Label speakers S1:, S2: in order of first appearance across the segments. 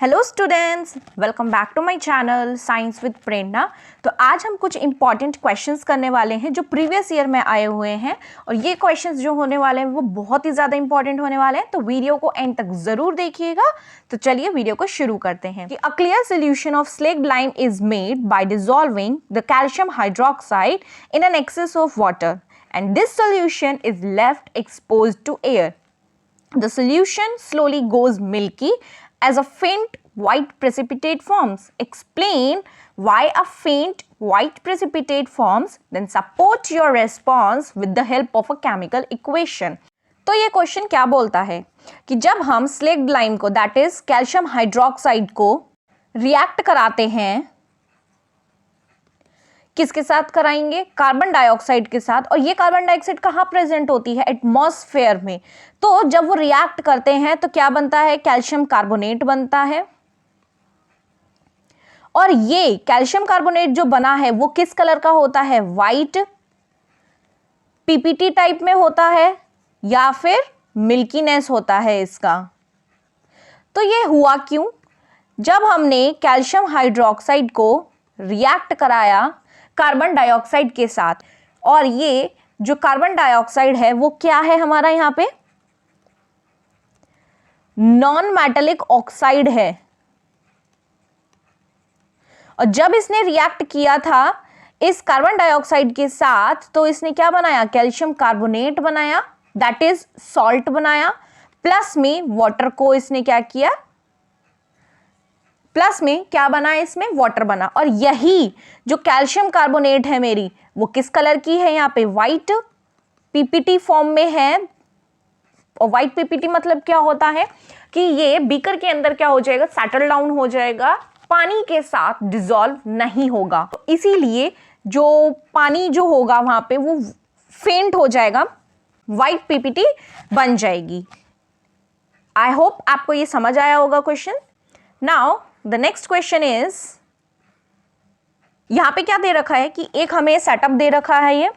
S1: Hello students, welcome back to my channel science with Prerna. तो आज हम कुछ इंपॉर्टेंट क्वेश्चंस करने वाले हैं जो प्रीवियस ईयर में आए हुए हैं और ये क्वेश्चंस जो होने वाले हैं वो बहुत ही ज़्यादा इंपॉर्टेंट होने वाले हैं, तो वीडियो को एंड तक ज़रूर देखिएगा। तो चलिए वीडियो को शुरू करते हैं। कि a clear solution of slaked lime is made by dissolving the calcium hydroxide in an excess of water and this solution is left exposed to air. The solution slowly goes milky as a faint white precipitate forms. Explain why a faint white precipitate forms, then support your response with the help of a chemical equation. तो ये question क्या बोलता है कि जब हम slaked lime को that is calcium hydroxide को रिएक्ट कराते हैं, किसके साथ कराएंगे? कार्बन डाइऑक्साइड के साथ। और ये कार्बन डाइऑक्साइड कहाँ प्रेजेंट होती है? एटमॉस्फेयर में। तो जब वो रिएक्ट करते हैं तो क्या बनता है? कैल्शियम कार्बोनेट बनता है। और ये कैल्शियम कार्बोनेट जो बना है वो किस कलर का होता है? वाइट पीपीटी टाइप में होता है या फिर मिल्कीनेस होता है इसका। तो ये हुआ क्यों? जब हमने कैल्शियम हाइड्रोक्साइड को रिएक्ट कराया कार्बन डाइऑक्साइड के साथ, और ये जो कार्बन डाइऑक्साइड है वो क्या है हमारा यहाँ पे? नॉन मेटेलिक ऑक्साइड है। और जब इसने रिएक्ट किया था इस कार्बन डाइऑक्साइड के साथ तो इसने क्या बनाया? कैल्शियम कार्बोनेट बनाया, दैट इज सॉल्ट बनाया। प्लस में वाटर को इसने क्या किया? प्लस में क्या बना? इसमें वाटर बना। और यही जो कैल्शियम कार्बोनेट है मेरी वो किस कलर की है? यहाँ पे वाइट पीपीटी फॉर्म में है। और वाइट पीपीटी मतलब क्या होता है कि ये बीकर के अंदर क्या हो जाएगा? सेटल डाउन हो जाएगा, पानी के साथ डिसॉल्व नहीं होगा। तो इसीलिए जो पानी जो होगा वहां पे वो फेंट हो जाएगा, वाइट पीपीटी बन जाएगी। आई होप आपको ये समझ आया होगा question. Now the next question is, यहां पे क्या दे रखा है कि एक हमें सेटअप दे रखा है। ये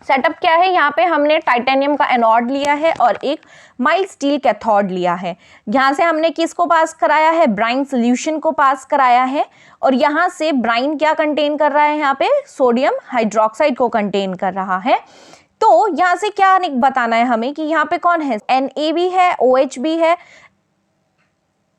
S1: सेटअप क्या है? यहाँ पे हमने टाइटेनियम का एनोड लिया है और एक माइल्ड स्टील कैथोड लिया है। यहाँ से हमने किसको पास कराया है? ब्राइन सोल्यूशन को पास कराया है। और यहाँ से ब्राइन क्या कंटेन कर रहा है? यहाँ पे सोडियम हाइड्रोक्साइड को कंटेन कर रहा है। तो यहाँ से क्या बताना है हमें कि यहाँ पे कौन है? Na भी है, OH भी है,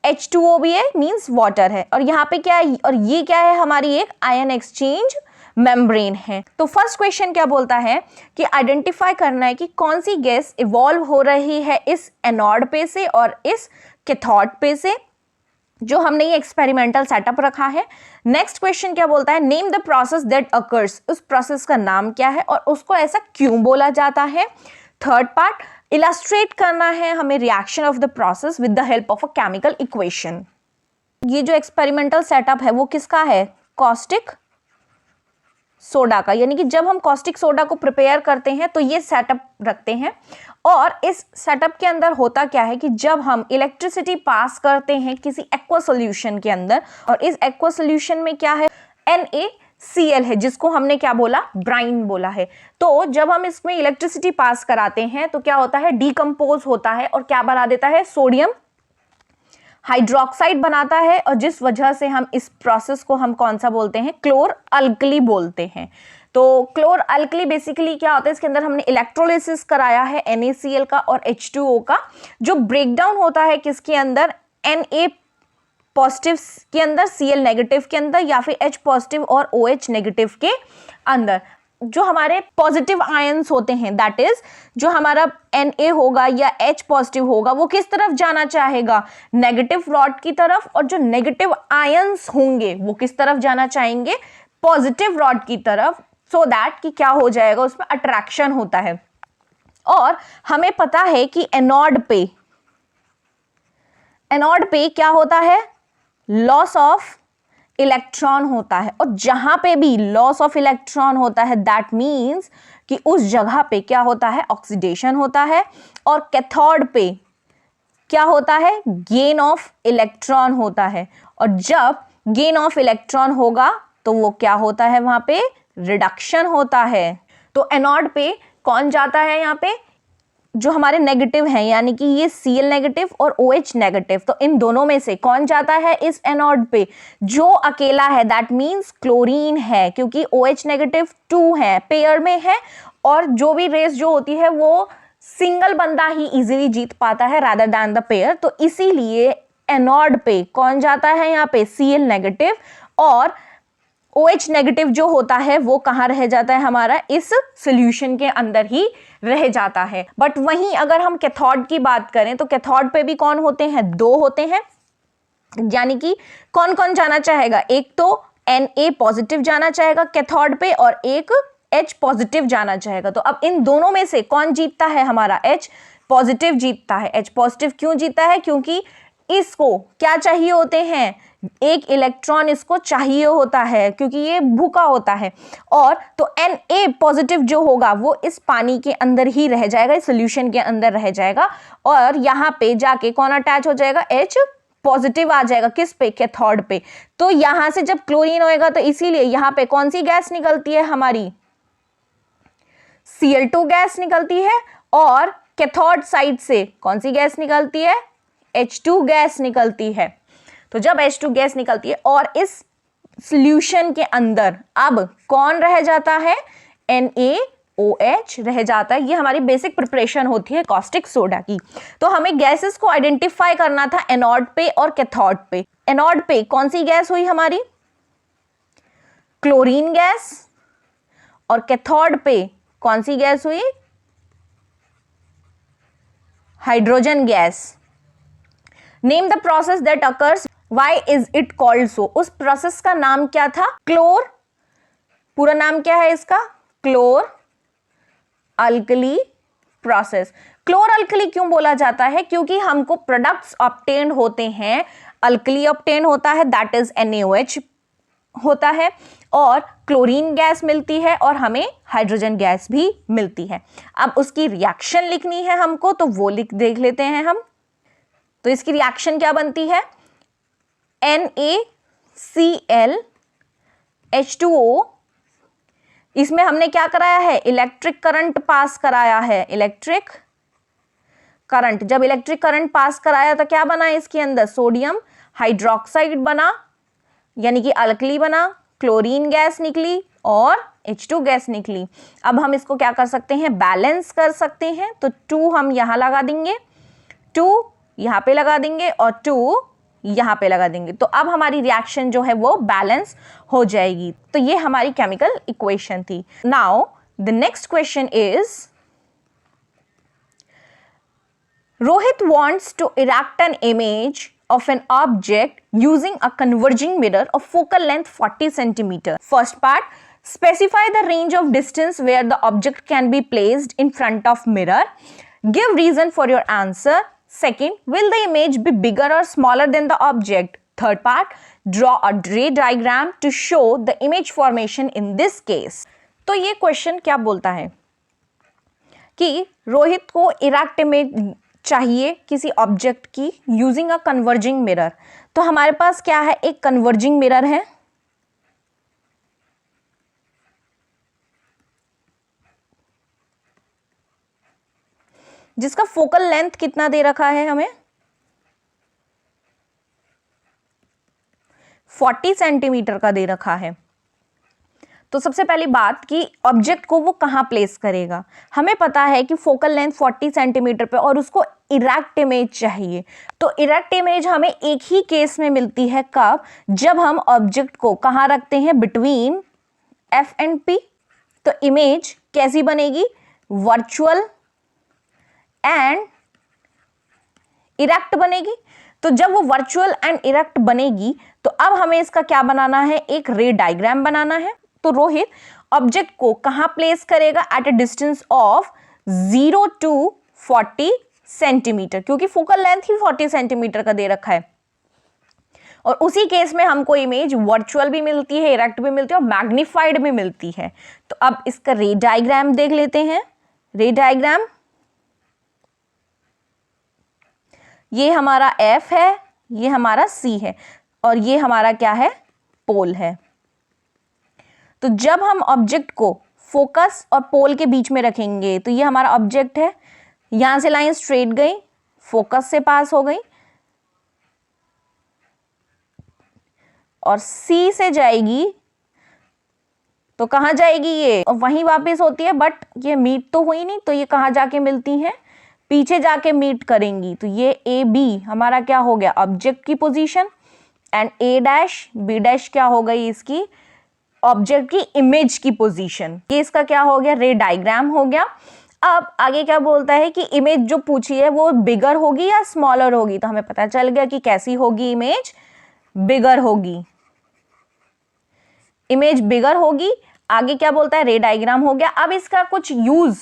S1: H2O भी है, मीन्स वाटर है। और यहाँ पे क्या है? और ये क्या है? हमारी एक आयन एक्सचेंज मेम्ब्रेन है। तो फर्स्ट क्वेश्चन क्या बोलता है कि आइडेंटिफाई करना है कि कौन सी गैस इवॉल्व हो रही है इस एनोड पे से और इस कैथोड पे से, जो हमने ये एक्सपेरिमेंटल सेटअप रखा है। नेक्स्ट क्वेश्चन क्या बोलता है? Name the process that occurs. उस प्रोसेस का नाम क्या है और उसको ऐसा क्यों बोला जाता है। थर्ड पार्ट, इलस्ट्रेट करना है हमें reaction of the process with the help of a chemical equation. ये जो एक्सपेरिमेंटल सेटअप है वो किसका है? कॉस्टिक सोडा का। यानी कि जब हम कॉस्टिक सोडा को प्रिपेयर करते हैं तो ये सेटअप रखते हैं। और इस सेटअप के अंदर होता क्या है कि जब हम इलेक्ट्रिसिटी पास करते हैं किसी एक्वा सॉल्यूशन के अंदर, और इस एक्वा सॉल्यूशन में क्या है? NaCl है, जिसको हमने क्या बोला? ब्राइन बोला है। तो जब हम इसमें इलेक्ट्रिसिटी पास कराते हैं तो क्या होता है? डीकम्पोज होता है और क्या बना देता है? सोडियम हाइड्रोक्साइड बनाता है। और जिस वजह से हम इस प्रोसेस को हम कौन सा बोलते हैं? क्लोर अल्कली बोलते हैं। तो क्लोर अल्कली बेसिकली क्या होता है? इसके अंदर हमने इलेक्ट्रोलिसिस कराया है NaCl का और H2O का, जो ब्रेकडाउन होता है किसके अंदर? Na पॉजिटिव के अंदर, Cl नेगेटिव के अंदर, या फिर H पॉजिटिव और OH नेगेटिव के अंदर। जो हमारे पॉजिटिव आयंस होते हैं, दैट इज जो हमारा Na होगा या H पॉजिटिव होगा वो किस तरफ जाना चाहेगा? नेगेटिव रॉड की तरफ। और जो नेगेटिव आयंस होंगे वो किस तरफ जाना चाहेंगे? पॉजिटिव रॉड की तरफ। सो दैट कि क्या हो जाएगा? उसमें अट्रैक्शन होता है। और हमें पता है कि एनोड पे क्या होता है? लॉस ऑफ इलेक्ट्रॉन होता है। और जहां पे भी लॉस ऑफ इलेक्ट्रॉन होता है दैट मीन्स कि उस जगह पे क्या होता है? ऑक्सीडेशन होता है। और कैथोड पे क्या होता है? गेन ऑफ इलेक्ट्रॉन होता है। और जब गेन ऑफ इलेक्ट्रॉन होगा तो वो क्या होता है? वहां पे रिडक्शन होता है। तो एनोड पे कौन जाता है? यहाँ पे जो हमारे नेगेटिव हैं, यानी कि ये Cl नेगेटिव और OH नेगेटिव, तो इन दोनों में से कौन जाता है इस एनोड पे? जो अकेला है, दैट मीन्स क्लोरीन है, क्योंकि OH नेगेटिव 2 है, पेयर में है, और जो भी रेस जो होती है वो सिंगल बंदा ही इजीली जीत पाता है रादर दैन द पेयर। तो इसीलिए एनोड पे कौन जाता है यहाँ पे? Cl नेगेटिव, और OH नेगेटिव जो होता है वो कहाँ रह जाता है हमारा? इस सॉल्यूशन के अंदर ही रह जाता है। बट वहीं अगर हम कैथोड की बात करें तो कैथोड पे भी कौन होते हैं? 2 होते हैं, यानी कि कौन कौन जाना चाहेगा? एक तो Na पॉजिटिव जाना चाहेगा कैथोड पे और एक H पॉजिटिव जाना चाहेगा। तो अब इन दोनों में से कौन जीतता है हमारा? H पॉजिटिव जीतता है। H पॉजिटिव क्यों जीतता है? क्योंकि इसको क्या चाहिए होते हैं? एक इलेक्ट्रॉन इसको चाहिए होता है, क्योंकि ये भूखा होता है। और तो Na पॉजिटिव जो होगा वो इस पानी के अंदर ही रह जाएगा, इस सॉल्यूशन के अंदर रह जाएगा, और यहाँ पे जाके कौन अटैच हो जाएगा? H पॉजिटिव आ जाएगा। किस पे? कैथोड पे। तो यहां से जब क्लोरीन होएगा तो इसीलिए यहां पे कौन सी गैस निकलती है हमारी? Cl2 गैस निकलती है, और कैथोड साइड से कौन सी गैस निकलती है? H2 गैस निकलती है। तो जब H2 गैस निकलती है और इस सॉल्यूशन के अंदर अब कौन रह जाता है? NaOH रह जाता है। ये हमारी बेसिक प्रिपरेशन होती है कॉस्टिक सोडा की। तो हमें गैसेस को आइडेंटिफाई करना था एनोड पे और कैथोड पे। एनोड पे कौन सी गैस हुई हमारी? क्लोरीन गैस, और कैथोड पे कौन सी गैस हुई? Hydrogen gas. Name the process that occurs, why is it called सो? उस प्रोसेस का नाम क्या था? क्लोर, पूरा नाम क्या है इसका? क्लोर अल्कली प्रोसेस। क्लोर अल्कली क्यों बोला जाता है? क्योंकि हमको प्रोडक्ट्स ऑब्टेन होते हैं, अल्कली ऑब्टेन होता है, दैट इज NaOH होता है, और क्लोरीन गैस मिलती है, और हमें हाइड्रोजन गैस भी मिलती है। अब उसकी रिएक्शन लिखनी है हमको, तो वो देख लेते हैं हम। तो इसकी रिएक्शन क्या बनती है? NaCl H2O, इसमें हमने क्या कराया है? इलेक्ट्रिक करंट पास कराया है। इलेक्ट्रिक करंट, जब इलेक्ट्रिक करंट पास कराया तो क्या बना इसके अंदर? सोडियम हाइड्रोक्साइड बना, यानी कि अल्कली बना, क्लोरीन गैस निकली और H2 गैस निकली। अब हम इसको क्या कर सकते हैं? बैलेंस कर सकते हैं। तो 2 हम यहां लगा देंगे, 2 यहां पे लगा देंगे, और 2 यहां पे लगा देंगे। तो अब हमारी रिएक्शन जो है वो बैलेंस हो जाएगी। तो ये हमारी केमिकल इक्वेशन थी। Now the next question is, Rohit wants to erect an image of an object using a converging mirror of focal length 40 centimeter. First part, specify the range of distance where the object can be placed in front of mirror. Give reason for your answer. Second, will the image be bigger or smaller than the object? Third part, draw a ray diagram to show the image formation in this case. तो ये question क्या बोलता है कि रोहित को erect image चाहिए किसी object की यूजिंग अ कन्वर्जिंग मिरर। तो हमारे पास क्या है? एक कन्वर्जिंग मिरर है, जिसका फोकल लेंथ कितना दे रखा है हमें? 40 सेंटीमीटर का दे रखा है। तो सबसे पहली बात कि ऑब्जेक्ट को वो कहाँ प्लेस करेगा। हमें पता है कि फोकल लेंथ 40 सेंटीमीटर पे, और उसको इरेक्ट इमेज चाहिए। तो इरेक्ट इमेज हमें एक ही केस में मिलती है, कब? जब हम ऑब्जेक्ट को कहाँ रखते हैं? Between F and P। तो इमेज कैसी बनेगी? वर्चुअल एंड इरेक्ट बनेगी। तो जब वो वर्चुअल एंड इरेक्ट बनेगी तो अब हमें इसका क्या बनाना है? एक रे डायग्राम बनाना है। तो रोहित ऑब्जेक्ट को कहां प्लेस करेगा? At a distance of 0 to 40 centimetre, क्योंकि फोकल लेंथ ही 40 सेंटीमीटर का दे रखा है। और उसी केस में हमको इमेज वर्चुअल भी मिलती है, इरेक्ट भी मिलती है, और मैग्नीफाइड भी मिलती है। तो अब इसका रे डायग्राम देख लेते हैं। रे डायग्राम, ये हमारा F है, ये हमारा C है, और ये हमारा क्या है? पोल है। तो जब हम ऑब्जेक्ट को फोकस और पोल के बीच में रखेंगे तो ये हमारा ऑब्जेक्ट है, यहां से लाइन स्ट्रेट गई, फोकस से पास हो गई और सी से जाएगी तो कहां जाएगी ये, और वहीं वापस होती है, बट ये मीट तो हुई नहीं, तो ये कहां जाके मिलती हैं, पीछे जाके मीट करेंगी। तो ये ए बी हमारा क्या हो गया, ऑब्जेक्ट की position, and A dash B dash क्या हो गई, इसकी ऑब्जेक्ट की इमेज की पोजीशन। ये इसका क्या हो गया, रे डायग्राम हो गया। अब आगे क्या बोलता है कि इमेज जो पूछी है वो बिगर होगी या स्मॉलर होगी, तो हमें पता चल गया कि कैसी होगी, इमेज बिगर होगी, इमेज बिगर होगी। आगे क्या बोलता है, रे डायग्राम हो गया। अब इसका कुछ यूज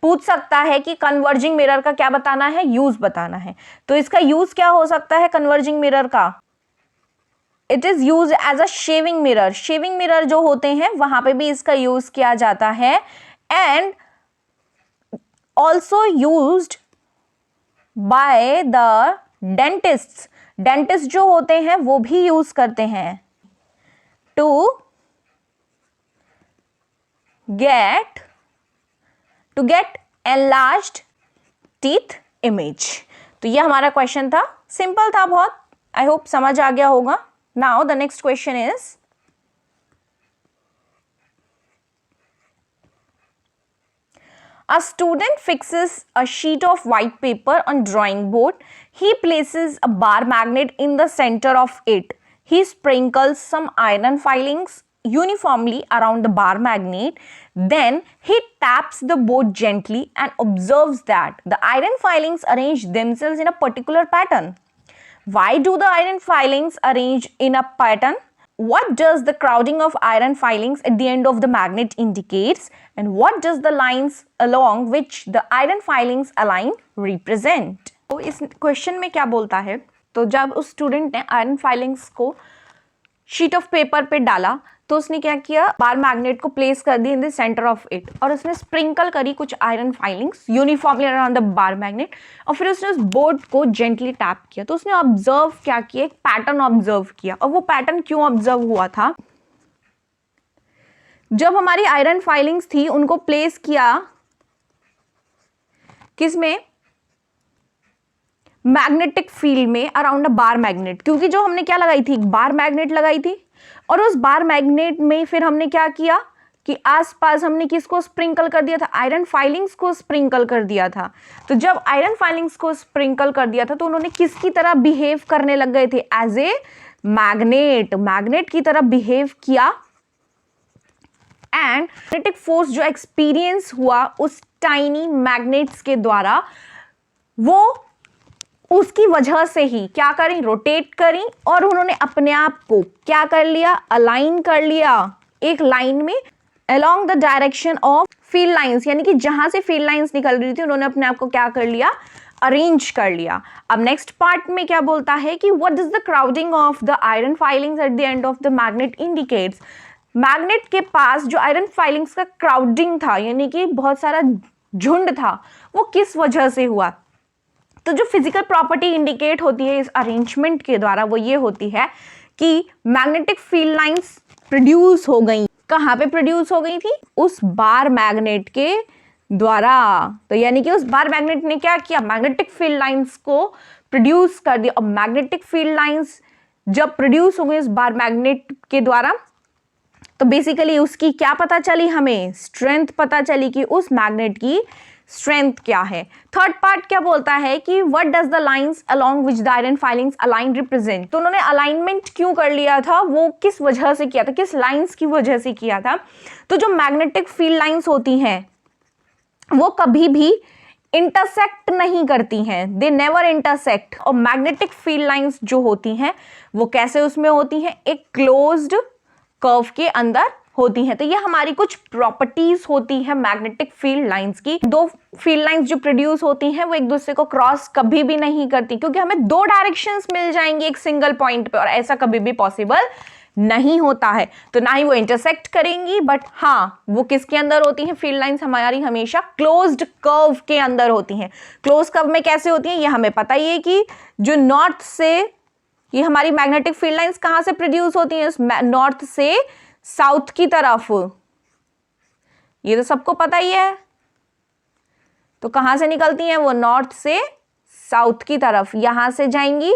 S1: पूछ सकता है कि कन्वर्जिंग मिरर का क्या बताना है, यूज बताना है। तो इसका यूज क्या हो सकता है कन्वर्जिंग मिरर का, it is use as a shaving mirror. Shaving mirror जो होते हैं वहां पे भी इसका यूज किया जाता है, and also used by the dentist. Dentist जो होते हैं वो भी यूज करते हैं to get enlarged teeth image। तो ये हमारा क्वेश्चन था, सिंपल था बहुत, आई होप समझ आ गया होगा। Now the next question is, a student fixes a sheet of white paper on drawing board. He places a bar magnet in the center of it. He sprinkles some iron filings uniformly around the bar magnet. Then he taps the board gently and observes that the iron filings arrange themselves in a particular pattern. Why do the iron filings arrange in a pattern? What does the crowding of iron filings at the end of the magnet indicates? And what does the lines along which the iron filings align represent? तो इस question में क्या बोलता है, तो जब उस student ने आयरन फाइलिंग्स को शीट ऑफ पेपर पे डाला तो उसने क्या किया, बार मैग्नेट को प्लेस कर दी in the center of it, और उसने स्प्रिंकल करी कुछ iron filings uniformly around the bar magnet, और फिर उसने उस बोर्ड को जेंटली टैप किया। तो उसने ऑब्जर्व क्या किया, एक पैटर्न ऑब्जर्व किया। और वो पैटर्न क्यों ऑब्जर्व हुआ था, जब हमारी आयरन फाइलिंग्स थी उनको प्लेस किया किसमें, मैग्नेटिक फील्ड में अराउंड अ बार मैग्नेट, क्योंकि जो हमने क्या लगाई थी, बार मैग्नेट लगाई थी, और उस बार मैग्नेट में फिर हमने क्या किया कि आसपास हमने किसको स्प्रिंकल कर दिया था, आयरन फाइलिंग्स को स्प्रिंकल कर दिया था। तो जब आयरन फाइलिंग्स को स्प्रिंकल कर दिया था तो उन्होंने किसकी तरह बिहेव करने लग गए थे, एज ए मैग्नेट, मैग्नेट की तरह बिहेव किया। एंड मैग्नेटिक फोर्स जो एक्सपीरियंस हुआ उस टाइनी मैग्नेट्स के द्वारा, वो उसकी वजह से ही क्या करें, रोटेट करी, और उन्होंने अपने आप को क्या कर लिया, अलाइन कर लिया एक लाइन में along the direction of field lines, यानी कि जहां से फील्ड लाइंस निकल रही थी उन्होंने अपने आप को क्या कर लिया, अरेंज कर लिया। अब नेक्स्ट पार्ट में क्या बोलता है कि what is the crowding of the iron filings at the end of the magnet indicates. Magnet के पास जो आयरन फाइलिंग्स का क्राउडिंग था, यानी कि बहुत सारा झुंड था, वो किस वजह से हुआ। तो जो फिजिकल प्रॉपर्टी इंडिकेट होती है इस अरेंजमेंट के द्वारा वो ये होती है कि मैग्नेटिक फील्ड लाइंस प्रोड्यूस हो गई। कहाँ पे प्रोड्यूस हो गई थी, उस बार मैग्नेट के द्वारा। तो यानी कि उस बार मैग्नेट ने क्या किया, मैग्नेटिक फील्ड लाइंस को प्रोड्यूस कर दिया। और मैग्नेटिक फील्ड लाइंस जब प्रोड्यूस हो गई उस बार मैग्नेट के द्वारा, तो बेसिकली उसकी क्या पता चली, हमें स्ट्रेंथ पता चली कि उस मैग्नेट की स्ट्रेंथ क्या है। थर्ड पार्ट क्या बोलता है कि what does the lines along which the iron filings align represent. तो उन्होंने अलाइनमेंट क्यों कर लिया था, वो किस वजह से किया था, किस लाइंस की वजह से किया था। तो जो मैग्नेटिक फील्ड लाइंस होती हैं वो कभी भी इंटरसेक्ट नहीं करती हैं, दे नेवर इंटरसेक्ट। और मैग्नेटिक फील्ड लाइंस जो होती हैं वो कैसे उसमें होती हैं, एक क्लोज्ड कर्व के अंदर होती हैं। तो ये हमारी कुछ प्रॉपर्टीज होती है मैग्नेटिक फील्ड लाइंस की। दो फील्ड लाइंस जो प्रोड्यूस होती हैं वो एक दूसरे को क्रॉस कभी भी नहीं करती, क्योंकि हमें दो डायरेक्शंस मिल जाएंगी एक सिंगल पॉइंट पे, और ऐसा कभी भी पॉसिबल नहीं होता है। तो ना ही वो इंटरसेक्ट करेंगी, बट हाँ वो किसके अंदर होती हैं, फील्ड लाइंस हमारी हमेशा क्लोज्ड कर्व के अंदर होती हैं। क्लोज कर्व में कैसे होती हैं ये हमें पता ही है कि जो नॉर्थ से, ये हमारी मैग्नेटिक फील्ड लाइंस कहां से प्रोड्यूस होती हैं, नॉर्थ से साउथ की तरफ, ये तो सबको पता ही है। तो कहाँ से निकलती हैं वो? नॉर्थ से साउथ की तरफ, यहां से जाएंगी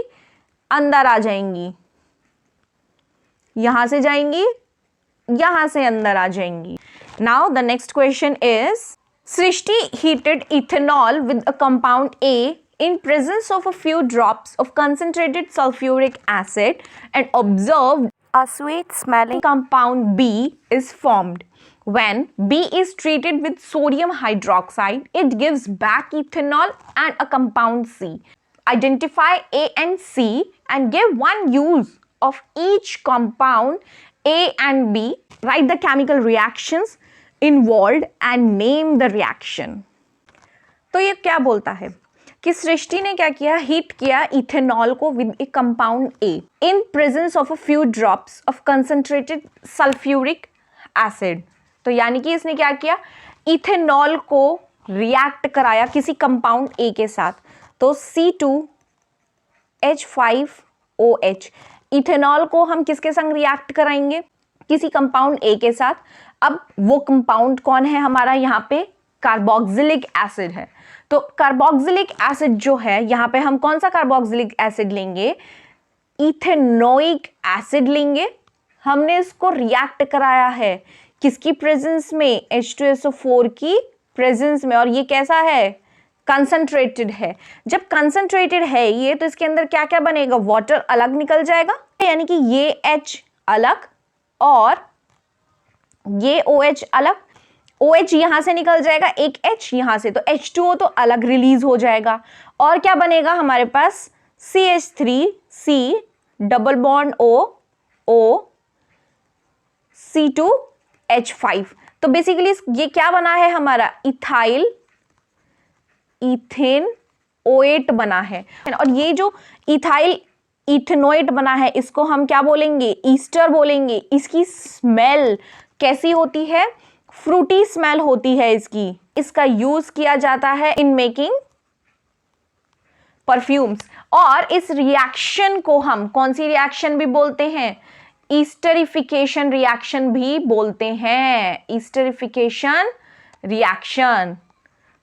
S1: अंदर आ जाएंगी, यहां से जाएंगी यहां से अंदर आ जाएंगी। Now the next question is, Srishti heated ethanol with a compound A in presence of a few drops of concentrated sulfuric acid and observed a sweet smelling compound B is formed. When B is treated with sodium hydroxide, it gives back ethanol and a compound C. Identify A and C and give one use of each compound A and B. Write the chemical reactions involved and name the reaction. तो ये क्या बोलता है कि सृष्टि ने क्या किया? Heat किया इथेनॉल को with A compound A in presence of a few drops of concentrated sulphuric acid. तो यानी कि इसने क्या किया? इथेनॉल को रिएक्ट कराया किसी कंपाउंड ए के साथ। तो C2H5OH, इथेनॉल को हम किसके संग रिएक्ट कराएंगे? किसी कंपाउंड ए के साथ। अब वो कंपाउंड कौन है हमारा? यहाँ पे कार्बोक्सिलिक एसिड है। तो कार्बोक्सिलिक एसिड जो है, यहाँ पे हम कौन सा कार्बोक्सिलिक एसिड लेंगे? इथेनोइक एसिड लेंगे। हमने इसको रिएक्ट कराया है किसकी प्रेजेंस में? H2SO4 की प्रेजेंस में। और ये कैसा है? कंसंट्रेटेड है। जब कंसंट्रेटेड है ये, तो इसके अंदर क्या क्या बनेगा? वाटर अलग निकल जाएगा, यानी कि ये H अलग और ये OH अलग। OH यहां से निकल जाएगा, एक H यहां से, तो H2O तो अलग रिलीज हो जाएगा। और क्या बनेगा हमारे पास? CH3C double bond O C2H5। तो बेसिकली ये क्या बना है हमारा? इथाइल इथेनोएट बना है। और ये जो इथाइल इथेनोएट बना है, इसको हम क्या बोलेंगे? ईस्टर बोलेंगे। इसकी स्मेल कैसी होती है? फ्रूटी स्मेल होती है इसकी। इसका यूज किया जाता है इन मेकिंग परफ्यूम्स। और इस रिएक्शन को हम कौन सी रिएक्शन भी बोलते हैं? ईस्टरिफिकेशन रिएक्शन भी बोलते हैं। ईस्टरिफिकेशन रिएक्शन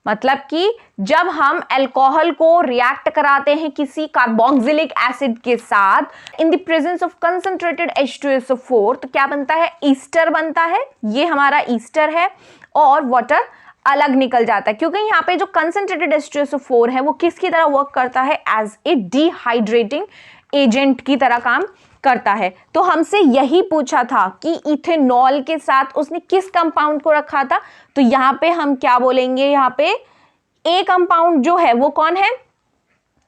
S1: मतलब कि जब हम अल्कोहल को रिएक्ट कराते हैं किसी कार्बोक्सिलिक एसिड के साथ इन the presence of concentrated H2SO4, तो क्या बनता है? ईस्टर बनता है। ये हमारा ईस्टर है और वाटर अलग निकल जाता है, क्योंकि यहाँ पे जो कंसंट्रेटेड H2SO4 है वो किसकी तरह वर्क करता है? एज ए डिहाइड्रेटिंग एजेंट की तरह काम करता है। तो हमसे यही पूछा था कि इथेनॉल के साथ उसने किस कंपाउंड को रखा था। तो यहाँ पे हम क्या बोलेंगे? यहाँ पे ए कंपाउंड जो है वो कौन है?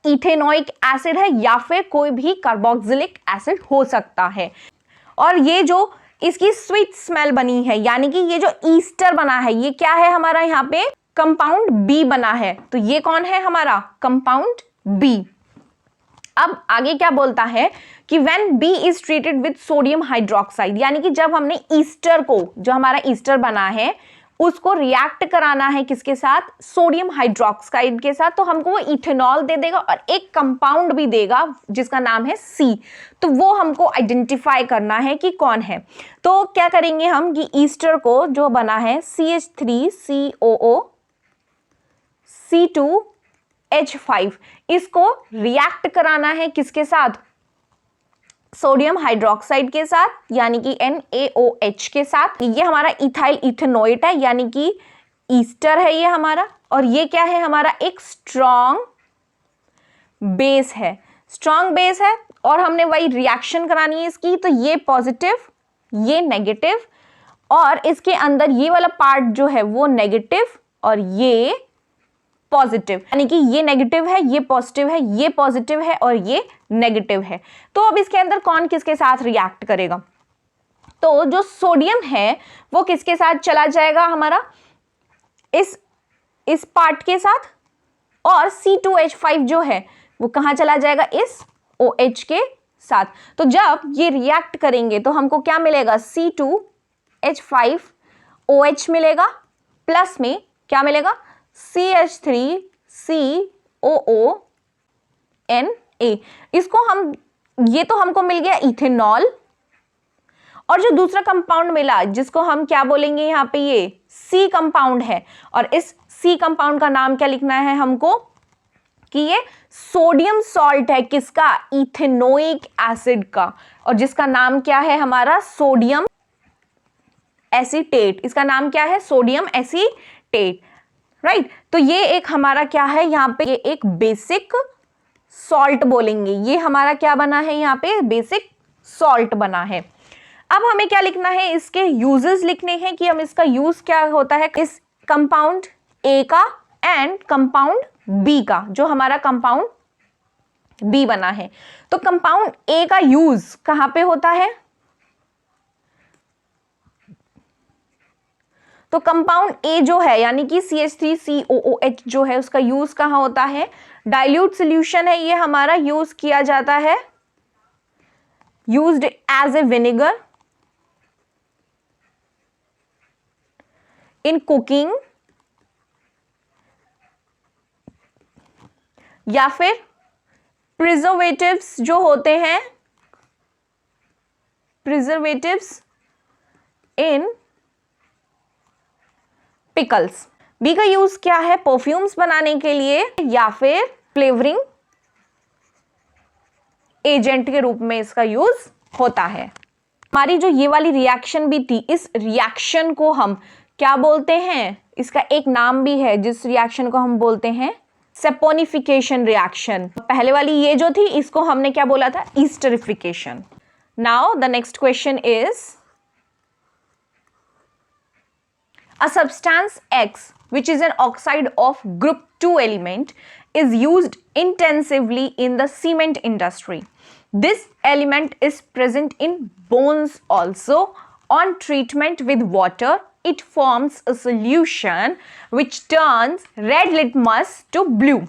S1: इथेनोइक एसिड है, या फिर कोई भी कार्बोक्सिलिक एसिड हो सकता है। और ये जो इसकी स्वीट स्मेल बनी है, यानी कि ये जो ईस्टर बना है, ये क्या है हमारा? यहाँ पे कंपाउंड बी बना है। तो ये कौन है हमारा? Compound B. अब आगे क्या बोलता है कि when B is treated with sodium hydroxide, यानी कि जब हमने ईस्टर को, जो हमारा ईस्टर बना है, उसको रिएक्ट कराना है किसके साथ? सोडियम हाइड्रोक्साइड के साथ। तो हमको वो इथेनॉल दे देगा और एक कंपाउंड भी देगा जिसका नाम है C। तो वो हमको आइडेंटिफाई करना है कि कौन है। तो क्या करेंगे हम कि ईस्टर को जो बना है CH3COO C2H5, इसको रिएक्ट कराना है किसके साथ? सोडियम हाइड्रोक्साइड के साथ, यानी कि NaOH के साथ। ये हमारा इथाइल इथेनोएट है, यानी कि ईस्टर है ये हमारा। और ये क्या है हमारा? एक स्ट्रॉन्ग बेस है। स्ट्रॉन्ग बेस है और हमने वही रिएक्शन करानी है इसकी। तो ये पॉजिटिव, ये नेगेटिव, और इसके अंदर ये वाला पार्ट जो है वो नेगेटिव और ये पॉजिटिव, यानी कि ये नेगेटिव है, ये पॉजिटिव है, ये पॉजिटिव है और ये नेगेटिव है। तो अब इसके अंदर कौन किसके साथ रिएक्ट करेगा? तो जो सोडियम है वो किसके साथ चला जाएगा हमारा? इस पार्ट के साथ। और C2H5 जो है वो कहां चला जाएगा? इस OH के साथ। तो जब ये रिएक्ट करेंगे तो हमको क्या मिलेगा? C2H5OH मिलेगा, प्लस में क्या मिलेगा? CH3COONA। इसको हम, ये तो हमको मिल गया इथेनॉल। और जो दूसरा कंपाउंड मिला जिसको हम क्या बोलेंगे? यहाँ पे ये C कंपाउंड है, और इस C सी कंपाउंड का नाम क्या लिखना है हमको कि ये सोडियम सॉल्ट है, किसका, इथेनोइक एसिड का, और जिसका नाम क्या है हमारा, सोडियम एसीटेट। इसका नाम क्या है, सोडियम एसीटेट, राइट। तो ये एक हमारा क्या है यहाँ पे, ये एक बेसिक सॉल्ट बोलेंगे, ये हमारा क्या बना है यहाँ पे, बेसिक सॉल्ट बना है। अब हमें क्या लिखना है, इसके यूजेस लिखने हैं कि हम इसका यूज क्या होता है इस कंपाउंड ए का एंड कंपाउंड बी का, जो हमारा कंपाउंड बी बना है। तो कंपाउंड ए का यूज कहां पे होता है, तो कंपाउंड ए जो है यानी कि CH3COOH जो है उसका यूज कहां होता है, डाइल्यूट सॉल्यूशन है ये हमारा, यूज किया जाता है, used as a vinegar in cooking, या फिर प्रिजर्वेटिव्स जो होते हैं, प्रिजर्वेटिव्स इन पिकल्स। बी का यूज क्या है, परफ्यूम्स बनाने के लिए या फिर फ्लेवरिंग एजेंट के रूप में इसका यूज होता है। हमारी जो ये वाली रिएक्शन भी थी, इस रिएक्शन को हम क्या बोलते हैं, इसका एक नाम भी है जिस रिएक्शन को हम बोलते हैं सेपोनिफिकेशन रिएक्शन। पहले वाली ये जो थी इसको हमने क्या बोला था, esterification. Now the next question is a substance X which is an oxide of group 2 element is used intensively in the cement industry. This element is present in bones also. On treatment with water, it forms a solution which turns red litmus to blue.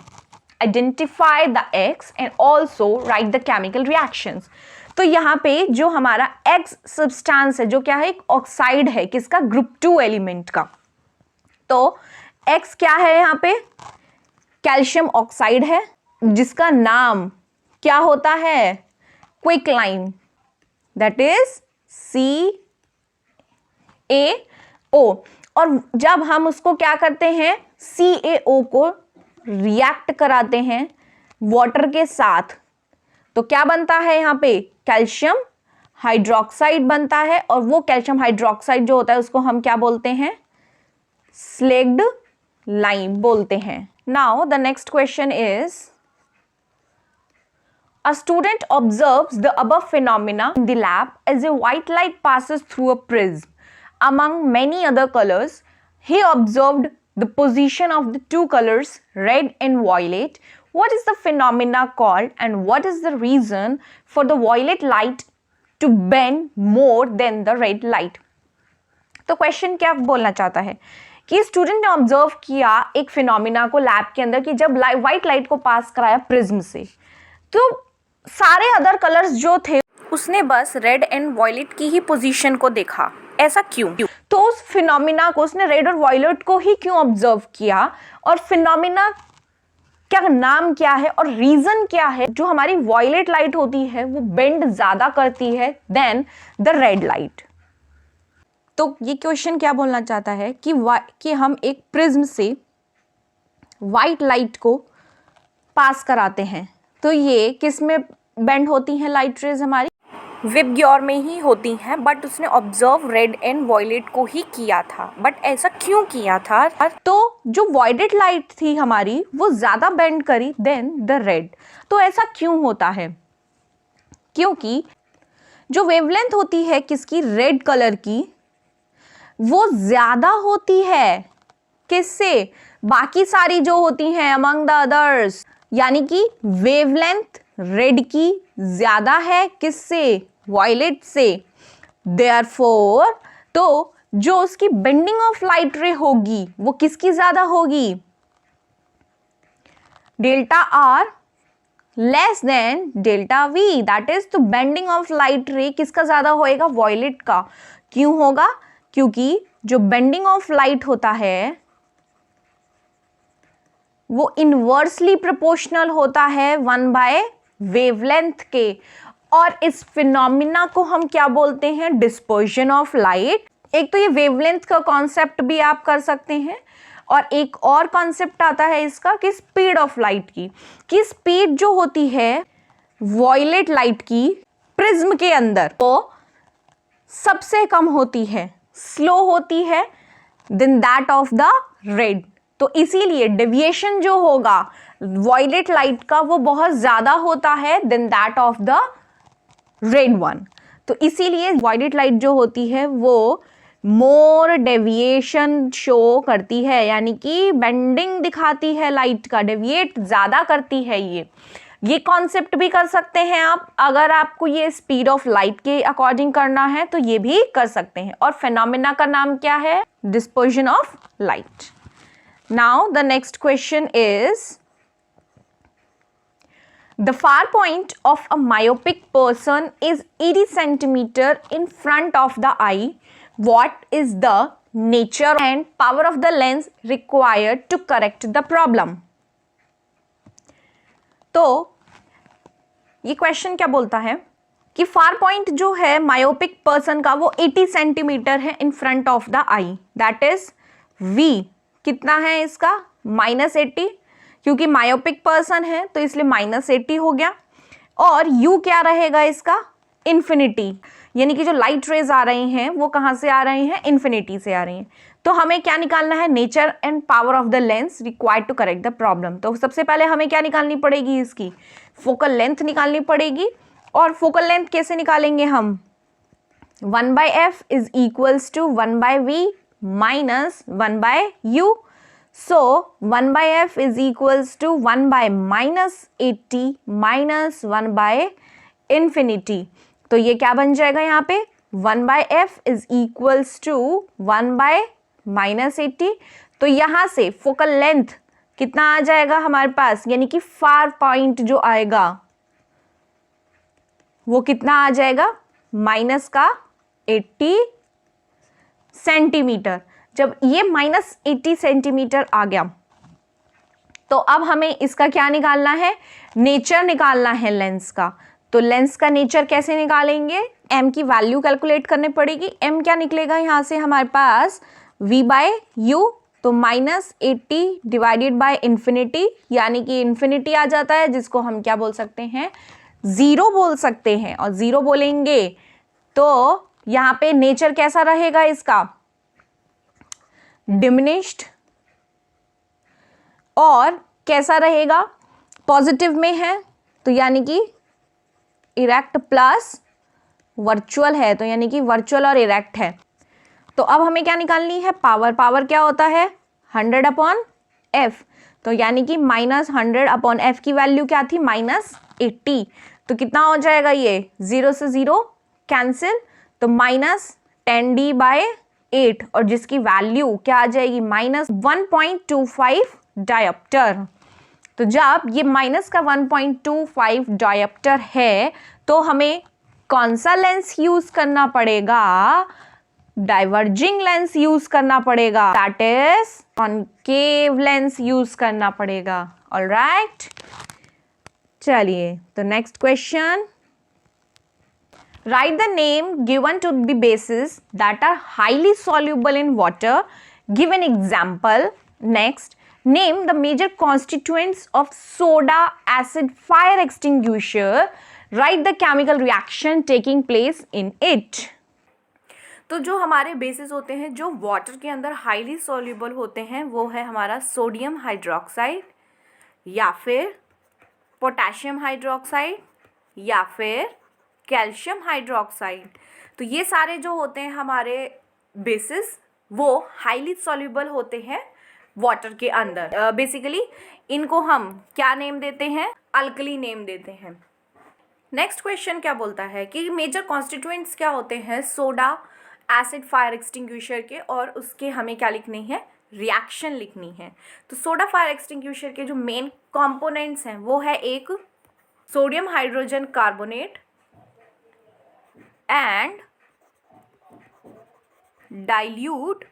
S1: Identify the X and also write the chemical reactions. तो यहाँ पे जो हमारा X substance है जो क्या है, एक ऑक्साइड है, किसका, ग्रुप 2 एलिमेंट का। तो X क्या है यहाँ पे, कैल्शियम ऑक्साइड है, जिसका नाम क्या होता है, क्विकलाइन, दैट इज CaO। और जब हम उसको क्या करते हैं, CaO को रिएक्ट कराते हैं वाटर के साथ, तो क्या बनता है यहाँ पे, कैल्शियम हाइड्रोक्साइड बनता है, और वो कैल्शियम हाइड्रोक्साइड जो होता है उसको हम क्या बोलते हैं, स्लेग्ड लाइम बोलते हैं। Now the next question is, a student observes the above phenomena in the lab as a white light passes through a prism. Among many other colors, he observed the position of the two colors red and violet. What is the phenomena called and what is the reason for the violet light to bend more than the red light? तो question क्या बोलना चाहता है कि student ने observe किया एक phenomena को लैब के अंदर कि जब व्हाइट लाइट को पास कराया प्रिज्म से, तो सारे अदर कलर्स जो थे उसने बस रेड एंड वॉयलेट की ही पोजीशन को देखा। ऐसा क्यों? तो उस फिनोमिना को उसने रेड और वॉयलेट को ही क्यों ऑब्जर्व किया, और फिनोमिना क्या नाम क्या है और रीजन क्या है, जो हमारी वॉयलेट लाइट होती है वो बेंड ज्यादा करती है देन द रेड लाइट। तो ये क्वेश्चन क्या बोलना चाहता है कि हम एक प्रिज्म से वाइट लाइट को पास कराते हैं, तो ये किस में बेंड होती हैं लाइट रेज, हमारी विबग्योर में ही होती हैं, बट उसने ऑब्जर्व रेड एंड वॉयलेट को ही किया था। बट ऐसा क्यों किया था? तो जो वॉयलेट लाइट थी हमारी वो ज्यादा बेंड करी देन द रेड। तो ऐसा क्यों होता है? क्योंकि जो वेवलेंथ होती है किसकी, रेड कलर की, वो ज्यादा होती है किससे, बाकी सारी जो होती हैं अमंग द अदर्स, यानी कि वेवलेंथ रेड की ज्यादा है किससे, वॉयलेट से। देयरफॉर तो जो उसकी बेंडिंग ऑफ लाइट रे होगी वो किसकी ज्यादा होगी, delta R less than delta we, that is तो बेंडिंग ऑफ लाइट रे किसका ज्यादा होएगा, वॉयलेट का। क्यों होगा? क्योंकि जो बेंडिंग ऑफ लाइट होता है वो इनवर्सली प्रोपोर्शनल होता है 1/, वेवलेंथ के, और इस फिनोमिना को हम क्या बोलते हैं, डिस्पर्जन ऑफ लाइट। एक तो ये वेवलेंथ का कॉन्सेप्ट भी आप कर सकते हैं, और एक और कॉन्सेप्ट आता है इसका कि स्पीड ऑफ लाइट की, कि स्पीड जो होती है वॉयलेट लाइट की प्रिज्म के अंदर वो सबसे कम होती है, स्लो होती है then that of the red. तो इसीलिए डेविएशन जो होगा वॉयलेट लाइट का वो बहुत ज्यादा होता है then that of the red one. तो इसीलिए वॉयलेट लाइट जो होती है वो मोर डेविएशन शो करती है, यानी कि बेंडिंग दिखाती है लाइट का, डेविएट ज्यादा करती है। ये कॉन्सेप्ट भी कर सकते हैं आप, अगर आपको ये स्पीड ऑफ लाइट के अकॉर्डिंग करना है तो ये भी कर सकते हैं। और फेनोमेना का नाम क्या है? Dispersion of light. Now the next question is the far point of a myopic person is 80 centimeter in front of the eye. What is the nature and power of the lens required to correct the problem? तो ये question क्या बोलता है कि far point जो है myopic person का वो 80 सेंटीमीटर है in front of the I, that is V कितना है इसका? -80, क्योंकि मायोपिक पर्सन है तो इसलिए -80 हो गया। और U क्या रहेगा इसका? इन्फिनिटी, यानी कि जो लाइट रेज आ रही हैं वो कहाँ से आ रही हैं? इन्फिनिटी से आ रही हैं। तो हमें क्या निकालना है? Nature and power of the lens required to correct the problem. तो सबसे पहले हमें क्या निकालनी पड़ेगी? इसकी फोकल लेंथ निकालनी पड़ेगी। और फोकल लेंथ कैसे निकालेंगे हम? 1/f is equals to 1/v minus 1/u। So 1/f is equals to 1/-80 minus 1/infinity। तो ये क्या बन जाएगा यहाँ पे? 1/f is equals to 1/-80। तो यहाँ से फोकल लेंथ कितना आ जाएगा हमारे पास, यानी कि फार पॉइंट जो आएगा वो कितना आ जाएगा? -80 सेंटीमीटर। जब ये -80 सेंटीमीटर आ गया तो अब हमें इसका क्या निकालना है? नेचर निकालना है लेंस का। तो लेंस का नेचर कैसे निकालेंगे? m की वैल्यू कैलकुलेट करनी पड़ेगी। m क्या निकलेगा यहाँ से हमारे पास? v/u। तो -80 डिवाइडेड बाय इन्फिनिटी, यानी कि इन्फिनिटी आ जाता है जिसको हम क्या बोल सकते हैं? 0 बोल सकते हैं। और 0 बोलेंगे तो यहाँ पे नेचर कैसा रहेगा इसका? डिमिनिश्ड। और कैसा रहेगा? पॉजिटिव में है तो यानी कि इरेक्ट प्लस वर्चुअल है, तो यानी कि वर्चुअल और इरेक्ट है। तो अब हमें क्या निकालनी है? पावर। पावर क्या होता है? 100/f। तो यानी कि -100/f की वैल्यू क्या थी? -80। तो कितना हो जाएगा ये? 0 से 0 कैंसिल, तो -10d/8, और जिसकी वैल्यू क्या आ जाएगी? -1.25 डायोप्टर। तो जब ये माइनस का 1.25 डायोप्टर है तो हमें कौन सा लेंस यूज करना पड़ेगा? डाइवर्जिंग लेंस यूज करना पड़ेगा, that is concave lens use करना पड़ेगा। ऑलराइट, चलिए तो next question, write the name given to be bases that are highly soluble in water. Give an example. Next, name the major constituents of soda acid fire extinguisher. Write the chemical reaction taking place in it. तो जो हमारे basis होते हैं जो water के अंदर highly soluble होते हैं वो है हमारा सोडियम हाइड्रोक्साइड, या फिर पोटेशियम हाइड्रोक्साइड, या फिर कैल्शियम हाइड्रोक्साइड। तो ये सारे जो होते हैं हमारे बेसिस वो हाईली सॉल्युबल होते हैं वाटर के अंदर। बेसिकली इनको हम क्या नेम देते हैं? अल्कली नेम देते हैं। नेक्स्ट क्वेश्चन क्या बोलता है कि मेजर कॉन्स्टिट्यूएंट्स क्या होते हैं सोडा एसिड फायर एक्सटिंग्विशर के, और उसके हमें क्या लिखनी है? रिएक्शन लिखनी है। तो सोडा फायर एक्सटिंग्विशर के जो मेन कंपोनेंट्स हैं वो है एक sodium hydrogen carbonate and dilute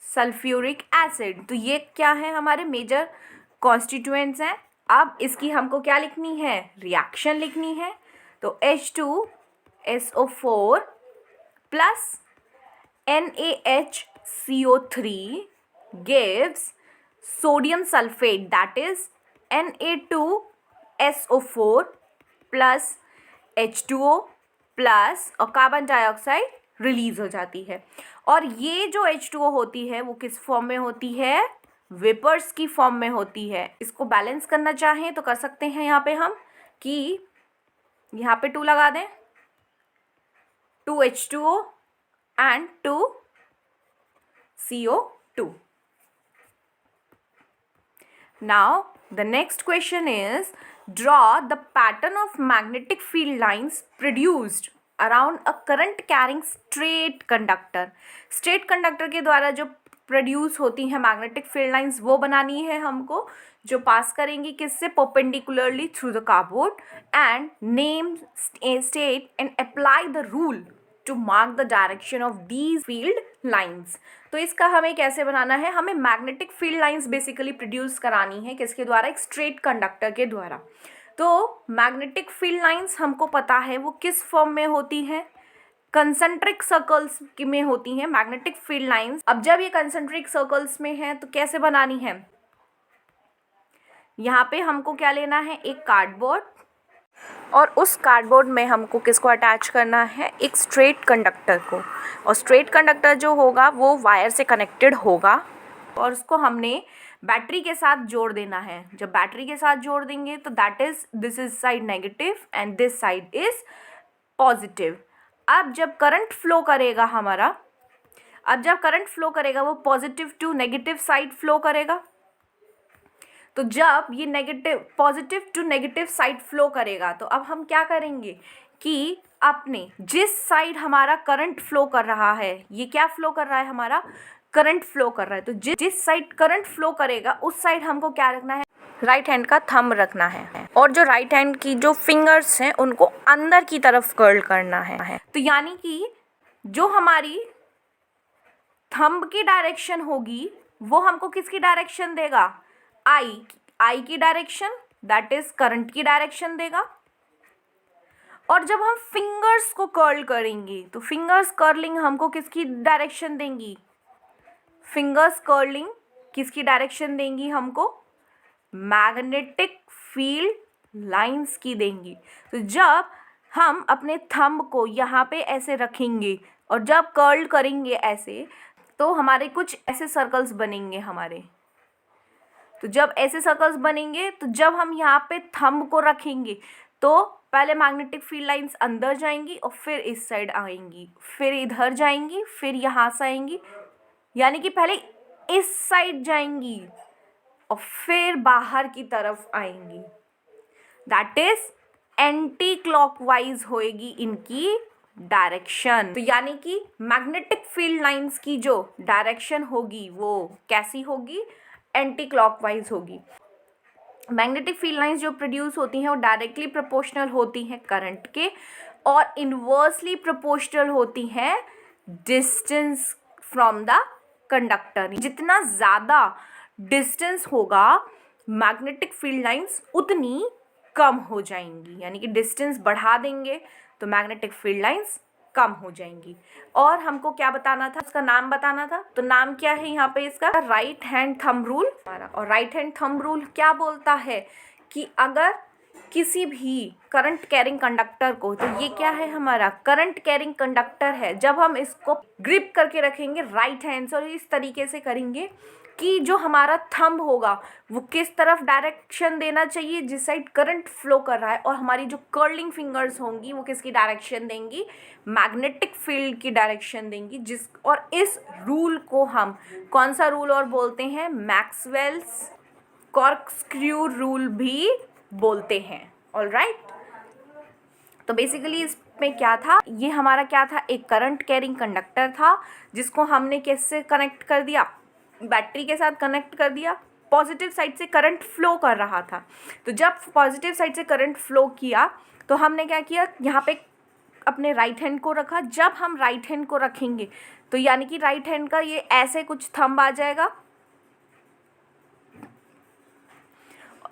S1: sulphuric acid. तो ये क्या है? हमारे मेजर कॉन्स्टिट्यूएंट्स हैं। अब इसकी हमको क्या लिखनी है? रिएक्शन लिखनी है। तो H2SO4 plus NaH CO3 gives sodium sulfate, that is Na2SO4 plus H2O plus और कार्बन डाइऑक्साइड रिलीज हो जाती है। और ये जो H2O होती है वो किस फॉर्म में होती है? वेपर्स की फॉर्म में होती है। इसको बैलेंस करना चाहें तो कर सकते हैं यहाँ पे हम कि यहाँ पे 2 लगा दें, 2H2O and 2CO2. Now the next question is, draw the pattern of magnetic field lines produced around a current carrying straight conductor. Straight conductor के द्वारा जो प्रोड्यूस होती हैं मैग्नेटिक फील्ड लाइंस वो बनानी है हमको, जो पास करेंगी किससे? Perpendicularly through the cardboard, and name, state and apply the rule to mark the direction of these field lines. तो इसका हमें कैसे बनाना है? हमें magnetic field lines basically produce करानी है किसके द्वारा? एक स्ट्रेट कंडक्टर के द्वारा। तो मैग्नेटिक फील्ड लाइंस हमको पता है वो किस फॉर्म में होती हैं? कंसेंट्रिक सर्कल्स में होती हैं मैग्नेटिक फील्ड लाइंस। अब जब ये कंसेंट्रिक सर्कल्स में है तो कैसे बनानी है? यहाँ पे हमको क्या लेना है? एक कार्डबोर्ड, और उस कार्डबोर्ड में हमको किसको अटैच करना है? एक स्ट्रेट कंडक्टर को। और स्ट्रेट कंडक्टर जो होगा वो वायर से कनेक्टेड होगा और उसको हमने बैटरी के साथ जोड़ देना है। जब बैटरी के साथ जोड़ देंगे तो that is, this is side negative and this side is positive. अब जब करंट फ्लो करेगा हमारा, वो positive to negative side flow करेगा। तो जब ये negative, positive to negative side flow करेगा तो अब हम क्या करेंगे कि अपने जिस साइड हमारा करंट फ्लो कर रहा है, ये क्या फ्लो कर रहा है? हमारा करंट फ्लो कर रहा है। तो जिस साइड करंट फ्लो करेगा उस साइड हमको क्या रखना है? राइट हैंड का थंब रखना है, और जो राइट हैंड की जो फिंगर्स हैं उनको अंदर की तरफ कर्ल करना है। तो यानी कि जो हमारी थंब की डायरेक्शन होगी वो हमको किसकी डायरेक्शन देगा? आई की डायरेक्शन, दैट इज करंट की डायरेक्शन देगा। और जब हम फिंगर्स को कर्ल करेंगे तो फिंगर्स कर्लिंग हमको किसकी डायरेक्शन देंगी? फिंगर्स कर्लिंग किसकी डायरेक्शन देंगी हमको? मैग्नेटिक फील्ड लाइंस की देंगी। तो जब हम अपने थंब को यहाँ पे ऐसे रखेंगे और जब कर्ल करेंगे ऐसे, तो हमारे कुछ ऐसे सर्कल्स बनेंगे हमारे। तो जब ऐसे सर्कल्स बनेंगे तो जब हम यहाँ पे थंब को रखेंगे तो पहले मैग्नेटिक फील्ड लाइंस अंदर जाएंगी और फिर इस साइड आएंगी, फिर इधर जाएंगी, फिर यहाँ से आएंगी, यानी कि पहले इस साइड जाएंगी और फिर बाहर की तरफ आएंगी। दैट इज एंटी क्लॉकवाइज होएगी इनकी डायरेक्शन। तो यानी कि मैग्नेटिक फील्ड लाइंस की जो डायरेक्शन होगी वो कैसी होगी? एंटी क्लॉकवाइज होगी। मैग्नेटिक फील्ड लाइंस जो प्रोड्यूस होती हैं वो डायरेक्टली प्रोपोर्शनल होती हैं करंट के, और इन्वर्सली प्रोपोर्शनल होती हैं डिस्टेंस फ्रॉम द कंडक्टर। जितना ज़्यादा डिस्टेंस होगा मैग्नेटिक फील्ड लाइंस उतनी कम हो जाएंगी, यानी कि डिस्टेंस बढ़ा देंगे तो मैग्नेटिक फील्ड लाइंस कम हो जाएंगी। और हमको क्या बताना था? उसका नाम बताना था। तो नाम क्या है यहाँ पे इसका? Right hand thumb rule. और राइट हैंड थंब रूल क्या बोलता है कि अगर किसी भी करंट कैरिंग कंडक्टर को, तो ये क्या है? हमारा करंट कैरिंग कंडक्टर है। जब हम इसको ग्रिप करके रखेंगे राइट हैंड से और इस तरीके से करेंगे कि जो हमारा थंब होगा वो किस तरफ डायरेक्शन देना चाहिए? जिस साइड करंट फ्लो कर रहा है। और हमारी जो कर्लिंग फिंगर्स होंगी वो किसकी डायरेक्शन देंगी? मैग्नेटिक फील्ड की डायरेक्शन देंगी। और इस रूल को हम कौन सा रूल और बोलते हैं? मैक्सवेल्स कॉर्कस्क्रू रूल भी बोलते हैं। ऑलराइट, तो बेसिकली इसमें क्या था? ये हमारा क्या था? एक करंट कैरिंग कंडक्टर था जिसको हमने कैसे कनेक्ट कर दिया? बैटरी के साथ कनेक्ट कर दिया। पॉजिटिव साइड से करंट फ्लो कर रहा था। तो जब पॉजिटिव साइड से करंट फ्लो किया तो हमने क्या किया? यहाँ पे अपने राइट हैंड को रखा। जब हम राइट हैंड को रखेंगे तो यानी कि राइट हैंड का ये ऐसे कुछ थंब आ जाएगा,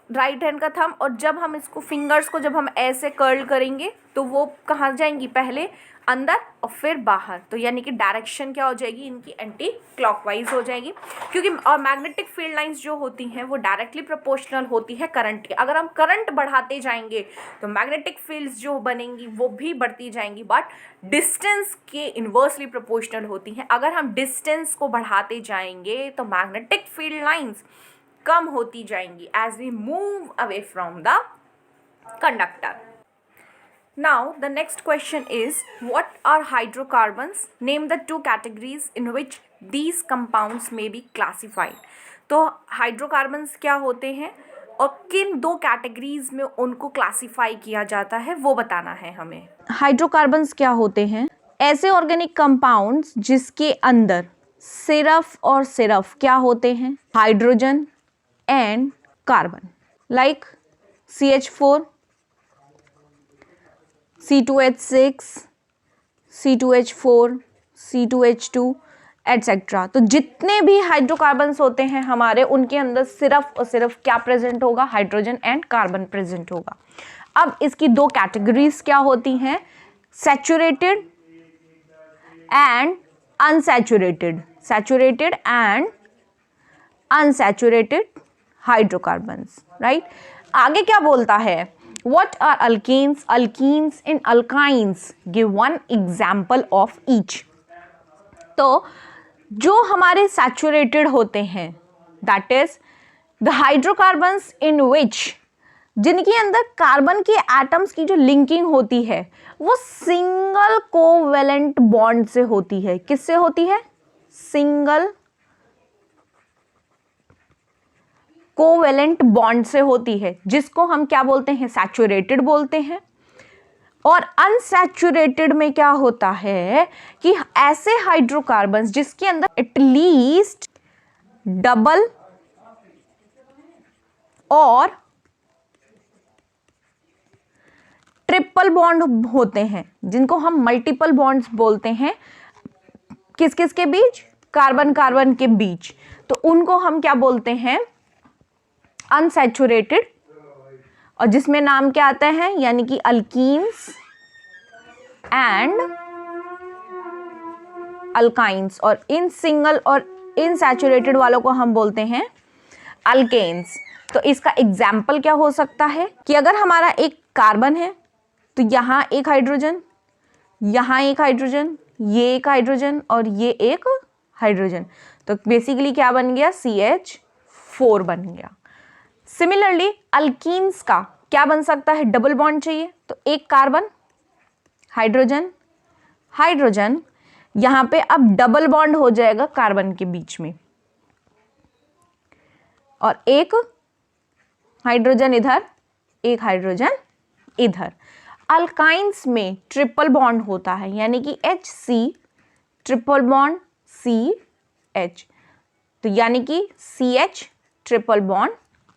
S1: राइट हैंड का थंब, और जब हम इसको फिंगर्स को जब हम ऐसे कर्ल करेंगे तो वो कहाँ जाएंगी, पहले अंदर और फिर बाहर। तो यानी कि डायरेक्शन क्या हो जाएगी इनकी, एंटी क्लॉकवाइज हो जाएगी, क्योंकि और मैग्नेटिक फील्ड लाइंस जो होती हैं वो डायरेक्टली प्रोपोर्शनल होती है करंट के। अगर हम करंट बढ़ाते जाएंगे तो मैग्नेटिक फील्ड्स जो बनेंगी वो भी बढ़ती जाएंगी, बट डिस्टेंस के इन्वर्सली प्रोपोर्शनल होती हैं। अगर हम डिस्टेंस को बढ़ाते जाएंगे तो मैग्नेटिक फील्ड लाइंस कम होती जाएंगी as we move away from the conductor. Now the next question is, what are hydrocarbons? Name the two categories in which these compounds may be classified. तो हाइड्रोकार्बन्स क्या होते हैं और किन दो कैटेगरीज में उनको क्लासिफाई किया जाता है वो बताना है हमें। हाइड्रोकार्बन्स क्या होते हैं? ऐसे ऑर्गेनिक कंपाउंड्स जिसके अंदर सिर्फ और सिर्फ क्या होते हैं, hydrogen and carbon, like CH4, C2H6, C2H4, C2H2 etcetera. तो जितने भी हाइड्रोकार्बन्स होते हैं हमारे, उनके अंदर सिर्फ और सिर्फ क्या प्रेजेंट होगा, हाइड्रोजन एंड कार्बन प्रेजेंट होगा। अब इसकी दो कैटेगरीज क्या होती हैं, saturated and unsaturated, saturated and unsaturated hydrocarbons, right. आगे क्या बोलता है, what are alkanes? Alkenes and alkynes, give one example of each. तो जो हमारे सैचुरेटेड होते हैं, that is the hydrocarbons in which, जिनके अंदर कार्बन के एटम्स की जो लिंकिंग होती है वो सिंगल कोवेलेंट बॉन्ड से होती है। किससे होती है, सिंगल कोवेलेंट बॉन्ड से होती है, जिसको हम क्या बोलते हैं, सैचुरेटेड बोलते हैं। और अनसैचुरेटेड में क्या होता है कि ऐसे हाइड्रोकार्बन्स जिसके अंदर एटलीस्ट डबल और ट्रिपल बॉन्ड होते हैं, जिनको हम मल्टीपल बॉन्ड्स बोलते हैं, किस किस के बीच, कार्बन कार्बन के बीच। तो उनको हम क्या बोलते हैं, अनसैचुरेटेड। और जिसमें नाम क्या आता है, यानी कि अल्कीन्स एंड अल्काइंस। और इन सिंगल और इनसैचुरेटेड वालों को हम बोलते हैं अल्केन्स। तो इसका एग्जाम्पल क्या हो सकता है कि अगर हमारा एक कार्बन है तो यहाँ एक हाइड्रोजन, यहाँ एक हाइड्रोजन, ये एक हाइड्रोजन और ये एक हाइड्रोजन, तो बेसिकली क्या बन गया, CH4 बन गया। सिमिलरली अल्कीन्स का क्या बन सकता है, डबल बॉन्ड चाहिए, तो एक कार्बन, हाइड्रोजन, हाइड्रोजन, यहां पे अब डबल बॉन्ड हो जाएगा कार्बन के बीच में, और एक हाइड्रोजन इधर, एक हाइड्रोजन इधर। अल्काइंस में ट्रिपल बॉन्ड होता है, यानी कि HC ट्रिपल बॉन्ड CH, तो यानी कि CH triple bond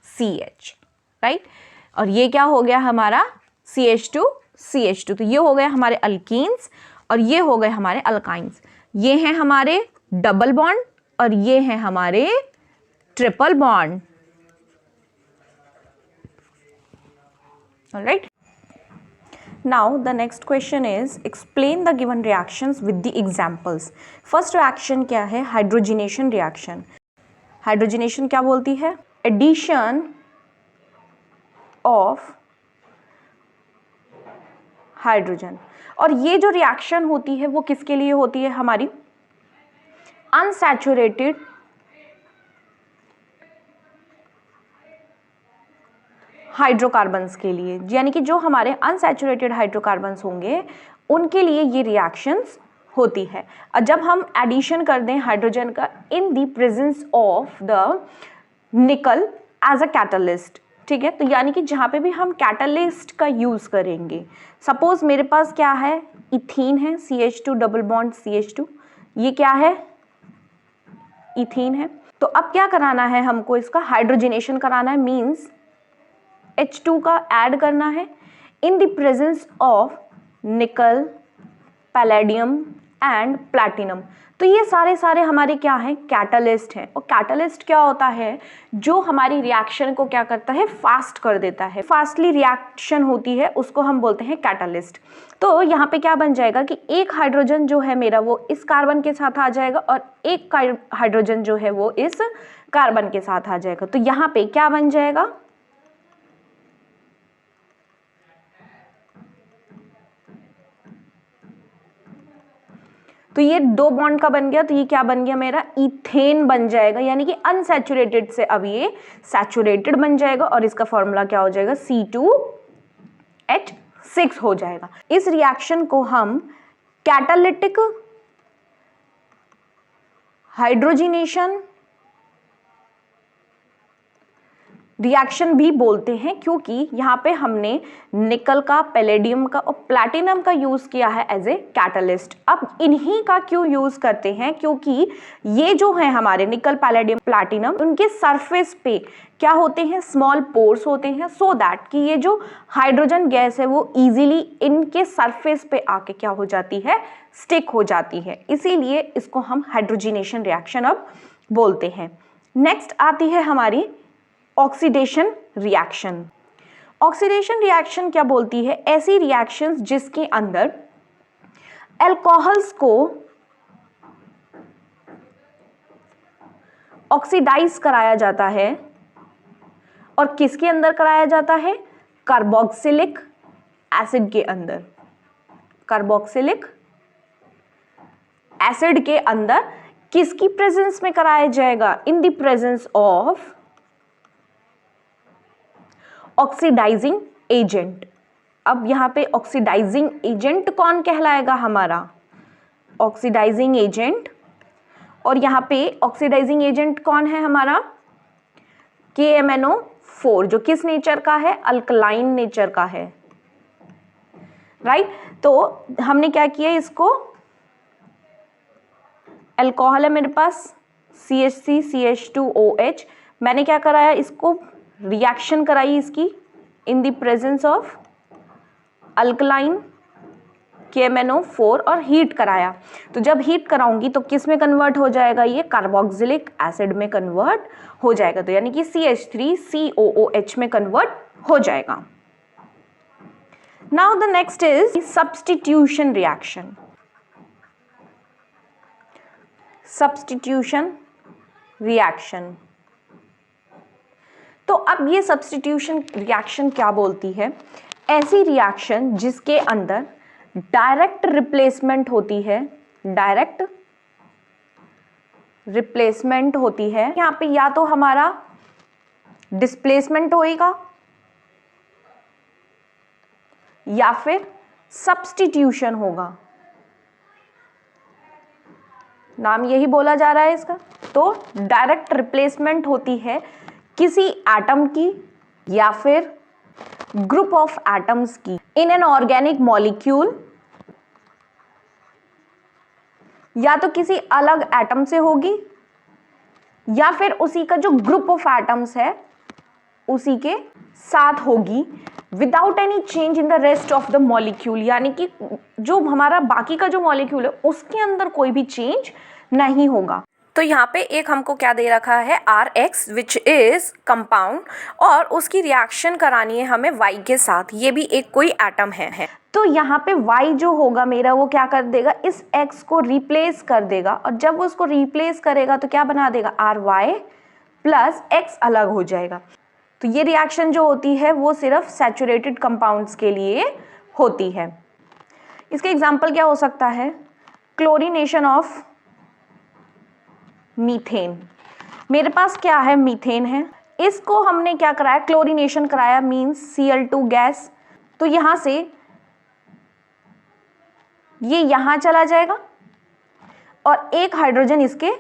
S1: CH, right. और ये क्या हो गया हमारा, CH2 CH2। तो ये हो गया हमारे अल्कीन्स और ये हो गए हमारे अल्काइंस। ये हैं हमारे डबल बॉन्ड और ये हैं हमारे triple bond, alright. Now the next question is, explain the given reactions with the examples. First reaction क्या है, हाइड्रोजिनेशन रिएक्शन। हाइड्रोजिनेशन क्या बोलती है, एडिशन ऑफ हाइड्रोजन। और ये जो रिएक्शन होती है वो किसके लिए होती है, हमारी अनसैचुरेटेड हाइड्रोकार्बन्स के लिए, यानी कि जो हमारे अनसैचुरेटेड हाइड्रोकार्बन्स होंगे उनके लिए ये रिएक्शंस होती है। और जब हम एडिशन कर दें हाइड्रोजन का इन द प्रेजेंस ऑफ द निकल एज अ कैटलिस्ट, ठीक है, तो यानी कि जहाँ पे भी हम कैटलिस्ट का यूज़ करेंगे, सपोज मेरे पास क्या है, इथीन है, CH2 डबल बॉन्ड CH2, ये क्या है, इथीन है। तो अब क्या कराना है हमको, इसका हाइड्रोजिनेशन कराना है, मीन्स H2 का ऐड करना है इन द प्रेजेंस ऑफ निकल, पैलेडियम, एंड प्लैटिनम। तो ये सारे हमारे क्या हैं, कैटलिस्ट हैं। और कैटलिस्ट क्या होता है, जो हमारी रिएक्शन को क्या करता है, फास्ट कर देता है। फास्टली रिएक्शन होती है उसको हम बोलते हैं कैटलिस्ट। तो यहाँ पे क्या बन जाएगा कि एक हाइड्रोजन जो है मेरा वो इस कार्बन के साथ आ जाएगा और एक हाइड्रोजन जो है वो इस कार्बन के साथ आ जाएगा। तो यहाँ पे क्या बन जाएगा, तो ये 2 बॉन्ड का बन गया, तो ये क्या बन गया मेरा, इथेन बन जाएगा। यानी कि अनसैचुरेटेड से अब ये सैचुरेटेड बन जाएगा और इसका फॉर्मूला क्या हो जाएगा, C2H6 हो जाएगा। इस रिएक्शन को हम कैटालिटिक हाइड्रोजिनेशन रिएक्शन भी बोलते हैं, क्योंकि यहाँ पे हमने निकल का, पैलेडियम का और प्लैटिनम का यूज किया है एज ए कैटलिस्ट। अब इन्हीं का क्यों यूज करते हैं, क्योंकि ये जो है हमारे निकल, पैलेडियम, प्लैटिनम, उनके सरफेस पे क्या होते हैं, स्मॉल पोर्स होते हैं, सो दैट कि ये जो हाइड्रोजन गैस है वो इजीली इनके सरफेस पे आके क्या हो जाती है, स्टिक हो जाती है। इसीलिए इसको हम हाइड्रोजिनेशन रिएक्शन अब बोलते हैं। नेक्स्ट आती है हमारी ऑक्सीडेशन रिएक्शन। ऑक्सीडेशन रिएक्शन क्या बोलती है, ऐसी रिएक्शंस जिसके अंदर अल्कोहल्स को ऑक्सीडाइज कराया जाता है। और किसके अंदर कराया जाता है, कार्बोक्सिलिक एसिड के अंदर। कार्बोक्सिलिक एसिड के अंदर किसकी प्रेजेंस में कराया जाएगा, in the presence of oxidising agent. अब यहाँ पे ऑक्सीडाइजिंग एजेंट कौन कहलाएगा, हमारा ऑक्सीडाइजिंग एजेंट। और यहाँ पे ऑक्सीडाइजिंग एजेंट कौन है हमारा, KMnO4, जो किस नेचर का है, अल्कलाइन नेचर का है, राइट। तो हमने क्या किया, इसको अल्कोहल है मेरे पास CH3CH2OH, मैंने क्या कराया, इसको रिएक्शन कराई इसकी इन the presence of alkaline KMnO4 और हीट कराया। तो जब हीट कराऊंगी तो किस में कन्वर्ट हो जाएगा, ये कार्बोक्सिलिक एसिड में कन्वर्ट हो जाएगा। तो यानी कि CH3COOH में कन्वर्ट हो जाएगा। Now the next is substitution reaction. Substitution reaction, तो अब ये सब्स्टिट्यूशन रिएक्शन क्या बोलती है, ऐसी रिएक्शन जिसके अंदर डायरेक्ट रिप्लेसमेंट होती है। डायरेक्ट रिप्लेसमेंट होती है, यहाँ पे या तो हमारा डिस्प्लेसमेंट होएगा या फिर सब्स्टिट्यूशन होगा। नाम यही बोला जा रहा है इसका। तो डायरेक्ट रिप्लेसमेंट होती है किसी एटम की या फिर ग्रुप ऑफ एटम्स की इन एन ऑर्गेनिक मॉलिक्यूल, या तो किसी अलग एटम से होगी या फिर उसी का जो ग्रुप ऑफ एटम्स है उसी के साथ होगी, without any change in the rest of the molecule. यानी कि जो हमारा बाकी का जो मॉलिक्यूल है उसके अंदर कोई भी चेंज नहीं होगा। तो यहाँ पे एक हमको क्या दे रखा है, RX विच इज कंपाउंड, और उसकी रिएक्शन करानी है हमें Y के साथ। ये भी एक कोई एटम है। तो यहाँ पे Y जो होगा मेरा वो क्या कर देगा, इस X को रिप्लेस कर देगा। और जब वो उसको रिप्लेस करेगा तो क्या बना देगा, RY प्लस X अलग हो जाएगा। तो ये रिएक्शन जो होती है वो सिर्फ सैचुरेटेड कंपाउंड्स के लिए होती है। इसके एग्जाम्पल क्या हो सकता है, क्लोरीनेशन ऑफ मीथेन। मेरे पास क्या है, मीथेन है, इसको हमने क्या कराया, क्लोरीनेशन कराया, मींस Cl2 गैस। तो यहाँ से ये यहाँ चला जाएगा और एक हाइड्रोजन इसके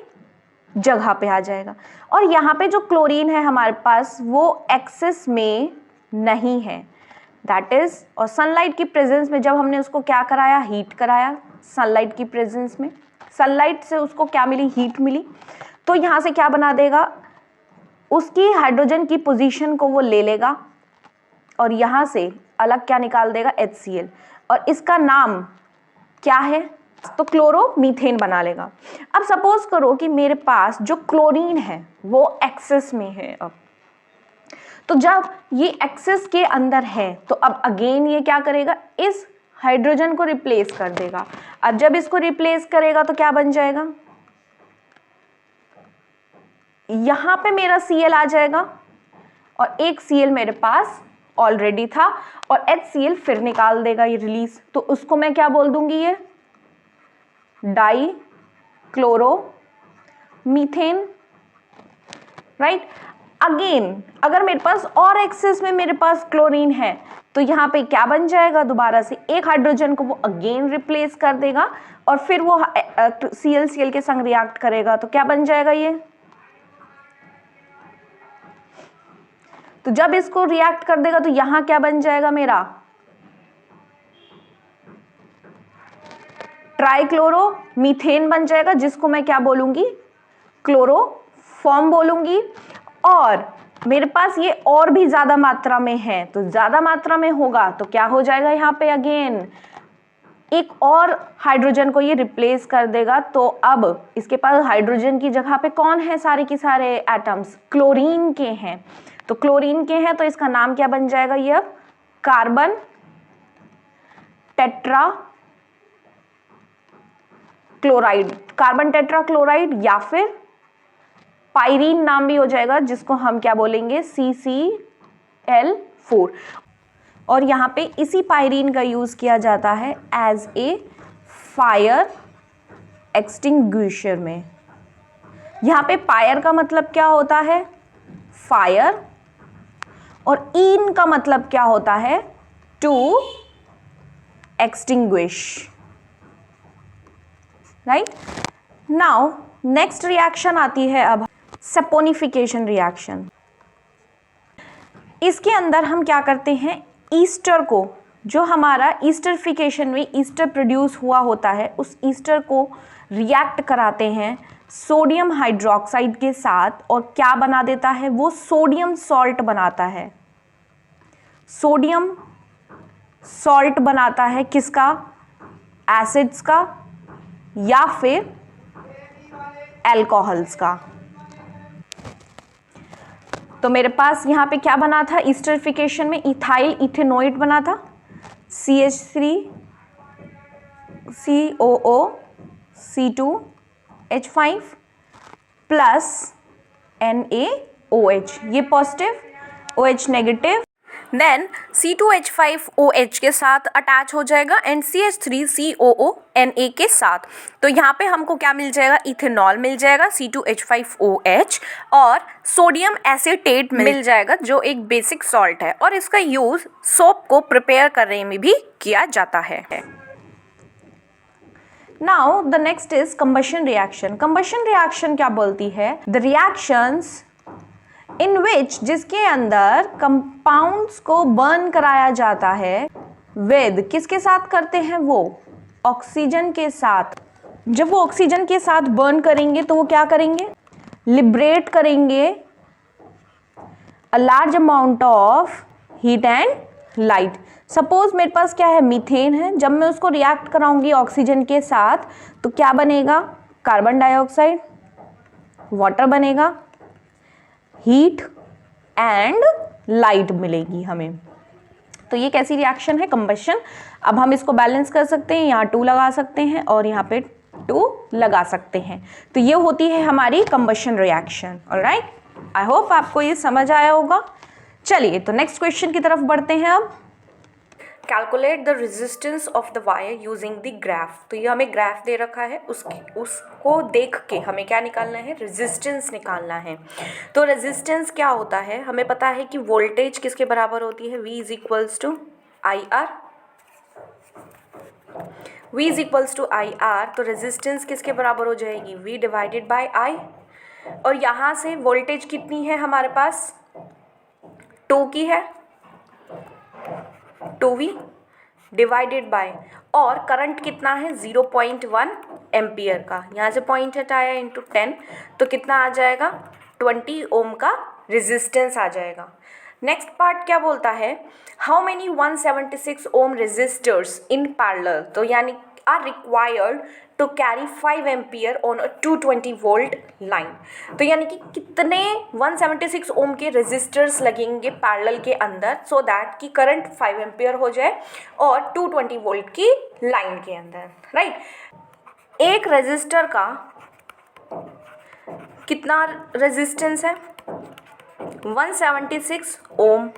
S1: जगह पे आ जाएगा। और यहाँ पे जो क्लोरीन है हमारे पास वो एक्सेस में नहीं है, दैट इज। और सनलाइट की प्रेजेंस में जब हमने उसको क्या कराया, हीट कराया, सनलाइट की प्रेजेंस में, सनलाइट से उसको क्या मिली, हीट मिली। तो यहाँ से क्या बना देगा, उसकी हाइड्रोजन की पोजीशन को वो ले लेगा और यहाँ से अलग क्या निकाल देगा, HCl। और इसका नाम क्या है, तो क्लोरोमीथेन बना लेगा। अब सपोज करो कि मेरे पास जो क्लोरीन है वो एक्सेस में है। अब तो जब ये एक्सेस के अंदर है तो अब अगेन ये क्या करेगा, इस हाइड्रोजन को रिप्लेस कर देगा। अब जब इसको रिप्लेस करेगा तो क्या बन जाएगा, यहां पे मेरा Cl आ जाएगा और एक Cl मेरे पास ऑलरेडी था और HCl फिर निकाल देगा ये रिलीज, तो उसको मैं क्या बोल दूंगी, ये die chloro methane, right. Again अगर मेरे पास और एक्सेस में मेरे पास क्लोरीन है तो यहाँ पे क्या बन जाएगा, दोबारा से एक हाइड्रोजन को वो अगेन रिप्लेस कर देगा और फिर वो Cl के संग रिएक्ट करेगा, तो क्या बन जाएगा ये, तो जब इसको रिएक्ट कर देगा तो यहां क्या बन जाएगा मेरा, ट्राइक्लोरो मीथेन बन जाएगा, जिसको मैं क्या बोलूंगी, क्लोरोफॉर्म बोलूंगी। और मेरे पास ये और भी ज्यादा मात्रा में है, तो ज्यादा मात्रा में होगा तो क्या हो जाएगा, यहाँ पे अगेन एक और हाइड्रोजन को ये रिप्लेस कर देगा। तो अब इसके पास हाइड्रोजन की जगह पे कौन है, सारे के सारे एटम्स क्लोरीन के हैं, तो क्लोरीन के हैं तो इसका नाम क्या बन जाएगा, ये अब carbon tetra chloride, carbon tetra chloride, या फिर पायरीन नाम भी हो जाएगा, जिसको हम क्या बोलेंगे, CCl4। और यहाँ पे इसी पायरीन का यूज किया जाता है एज ए फायर एक्सटिंग्विशर में। यहाँ पे फायर का मतलब क्या होता है, फायर, और इन का मतलब क्या होता है, to extinguish, right. Now next reaction आती है अब सपोनिफिकेशन रिएक्शन। इसके अंदर हम क्या करते हैं, ईस्टर को, जो हमारा ईस्टरफिकेशन में ईस्टर प्रोड्यूस हुआ होता है, उस ईस्टर को रिएक्ट कराते हैं सोडियम हाइड्रोक्साइड के साथ, और क्या बना देता है, वो सोडियम सॉल्ट बनाता है। सोडियम सॉल्ट बनाता है किसका, एसिड्स का या फिर अल्कोहल्स का। तो मेरे पास यहाँ पे क्या बना था, ईस्टरिफिकेशन में इथाइल इथेनोइड बना था, CH3COO C2H5 प्लस NaOH, ये positive, OH negative, then C2H5OH के साथ अटैच हो जाएगा एंड CH3COO Na के साथ। तो यहाँ पे हमको क्या मिल जाएगा, इथेनॉल मिल जाएगा C2H5OH, और सोडियम एसीटेट मिल जाएगा, जो एक बेसिक सॉल्ट है, और इसका यूज सोप को प्रिपेयर करने में भी किया जाता है। Now the next is combustion reaction. Combustion reaction क्या बोलती है, द रिएक्शंस इन विच, जिसके अंदर कंपाउंड्स को बर्न कराया जाता है विद, किसके साथ करते हैं वो, ऑक्सीजन के साथ। जब वो ऑक्सीजन के साथ बर्न करेंगे तो वो क्या करेंगे, लिबरेट करेंगे a large amount of heat and light. Suppose मेरे पास क्या है, मीथेन है, जब मैं उसको रिएक्ट कराऊंगी ऑक्सीजन के साथ तो क्या बनेगा, कार्बन डाइऑक्साइड, वाटर बनेगा, हीट एंड लाइट मिलेगी हमें। तो ये कैसी रिएक्शन है, कंबशन। अब हम इसको बैलेंस कर सकते हैं, यहाँ 2 लगा सकते हैं और यहाँ पे 2 लगा सकते हैं। तो ये होती है हमारी combustion reaction. Alright, I hope आपको ये समझ आया होगा। चलिए तो नेक्स्ट क्वेश्चन की तरफ बढ़ते हैं। अब calculate the resistance of the wire using the graph. तो ये हमें ग्राफ दे रखा है, उसको देख के हमें क्या निकालना है, रेजिस्टेंस निकालना है। तो रेजिस्टेंस क्या होता है, हमें पता है कि वोल्टेज किसके बराबर होती है, V is equals to IR। V is equals to IR, तो रेजिस्टेंस किसके बराबर हो जाएगी, V डिवाइडेड बाई I। और यहाँ से वोल्टेज कितनी है हमारे पास, 2 की है, 2V डिवाइडेड बाय, और करंट कितना है 0.1 एम्पियर का, यहाँ से पॉइंट हटाया इंटू 10, तो कितना आ जाएगा, 20 ओम का रेजिस्टेंस आ जाएगा। नेक्स्ट पार्ट क्या बोलता है, how many 176 ohm resistors in parallel. तो यानी are required to carry 5 ampere on a 220 volt line. तो यानी कि कितने 176 ओम के रेजिस्टर्स लगेंगे पैरेलल के अंदर सो दैट कि करंट 5 एम्पियर हो जाए और 220 वोल्ट की लाइन के अंदर, राइट। एक रेजिस्टर का कितना रेजिस्टेंस है? 176 ओम।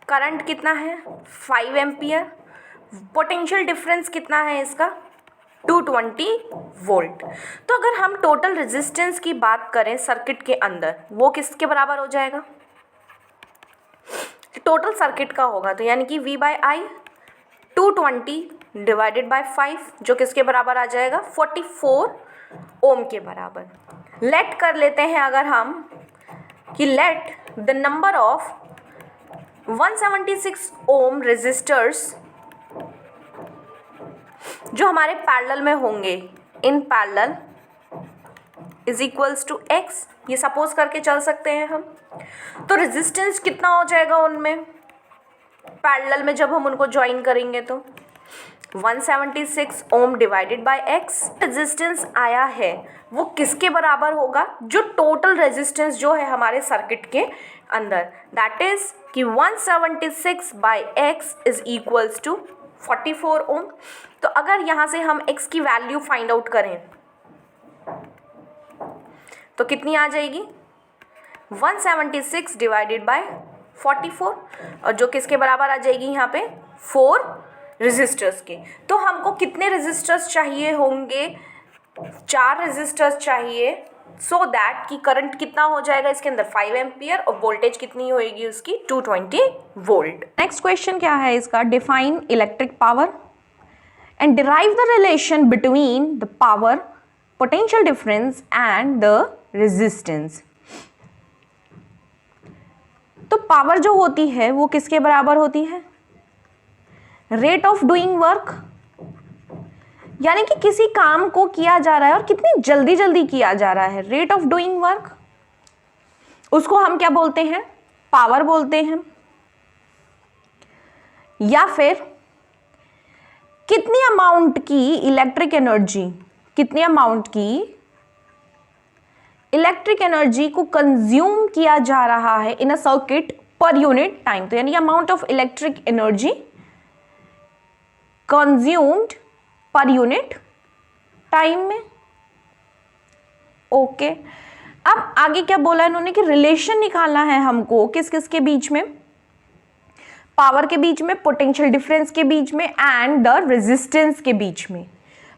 S1: करंट कितना है? 5 एम्पियर। पोटेंशियल डिफरेंस कितना है इसका? 220 वोल्ट। तो अगर हम टोटल रेजिस्टेंस की बात करें सर्किट के अंदर, वो किसके बराबर हो जाएगा? टोटल सर्किट का होगा, तो यानी कि V by I 220 divided by 5, जो किसके बराबर आ जाएगा? 44 ओम के बराबर। लेट कर लेते हैं अगर हम कि let the number of 176 ohm resistors जो हमारे पैरेलल में होंगे in parallel is equals to x, ये सपोज करके चल सकते हैं हम। तो रेजिस्टेंस कितना हो जाएगा उनमें पैरेलल में जब हम उनको ज्वाइन करेंगे? तो 176 ओम डिवाइडेड बाय x रेजिस्टेंस आया है वो किसके बराबर होगा? जो टोटल रेजिस्टेंस जो है हमारे सर्किट के अंदर, दैट इज कि 176 by x is equals to 44 ohm. तो अगर यहाँ से हम x की वैल्यू फाइंड आउट करें तो कितनी आ जाएगी? 176 डिवाइडेड बाय 44, और जो किसके बराबर आ जाएगी यहाँ पे? 4 रेजिस्टर्स के। तो हमको कितने रेजिस्टर्स चाहिए होंगे? 4 रेजिस्टर्स चाहिए सो दैट कि करंट कितना हो जाएगा इसके अंदर? 5 एम्पियर, और वोल्टेज कितनी होएगी उसकी? 220 वोल्ट। नेक्स्ट क्वेश्चन क्या है इसका? Define electric power and derive the relation between the power, potential difference and the resistance. तो पावर जो होती है वो किसके बराबर होती है? रेट ऑफ डूइंग वर्क, यानी कि किसी काम को किया जा रहा है और कितनी जल्दी जल्दी किया जा रहा है, रेट ऑफ डूइंग वर्क, उसको हम क्या बोलते हैं? पावर बोलते हैं। या फिर कितनी अमाउंट की इलेक्ट्रिक एनर्जी, कितनी अमाउंट की इलेक्ट्रिक एनर्जी को कंज्यूम किया जा रहा है in a circuit per unit time. तो यानी amount of electric energy consumed per unit time में। ओके, अब आगे क्या बोला इन्होंने कि रिलेशन निकालना है हमको किस किस के बीच में? पावर के बीच में, पोटेंशियल डिफरेंस के बीच में एंड द रेजिस्टेंस के बीच में।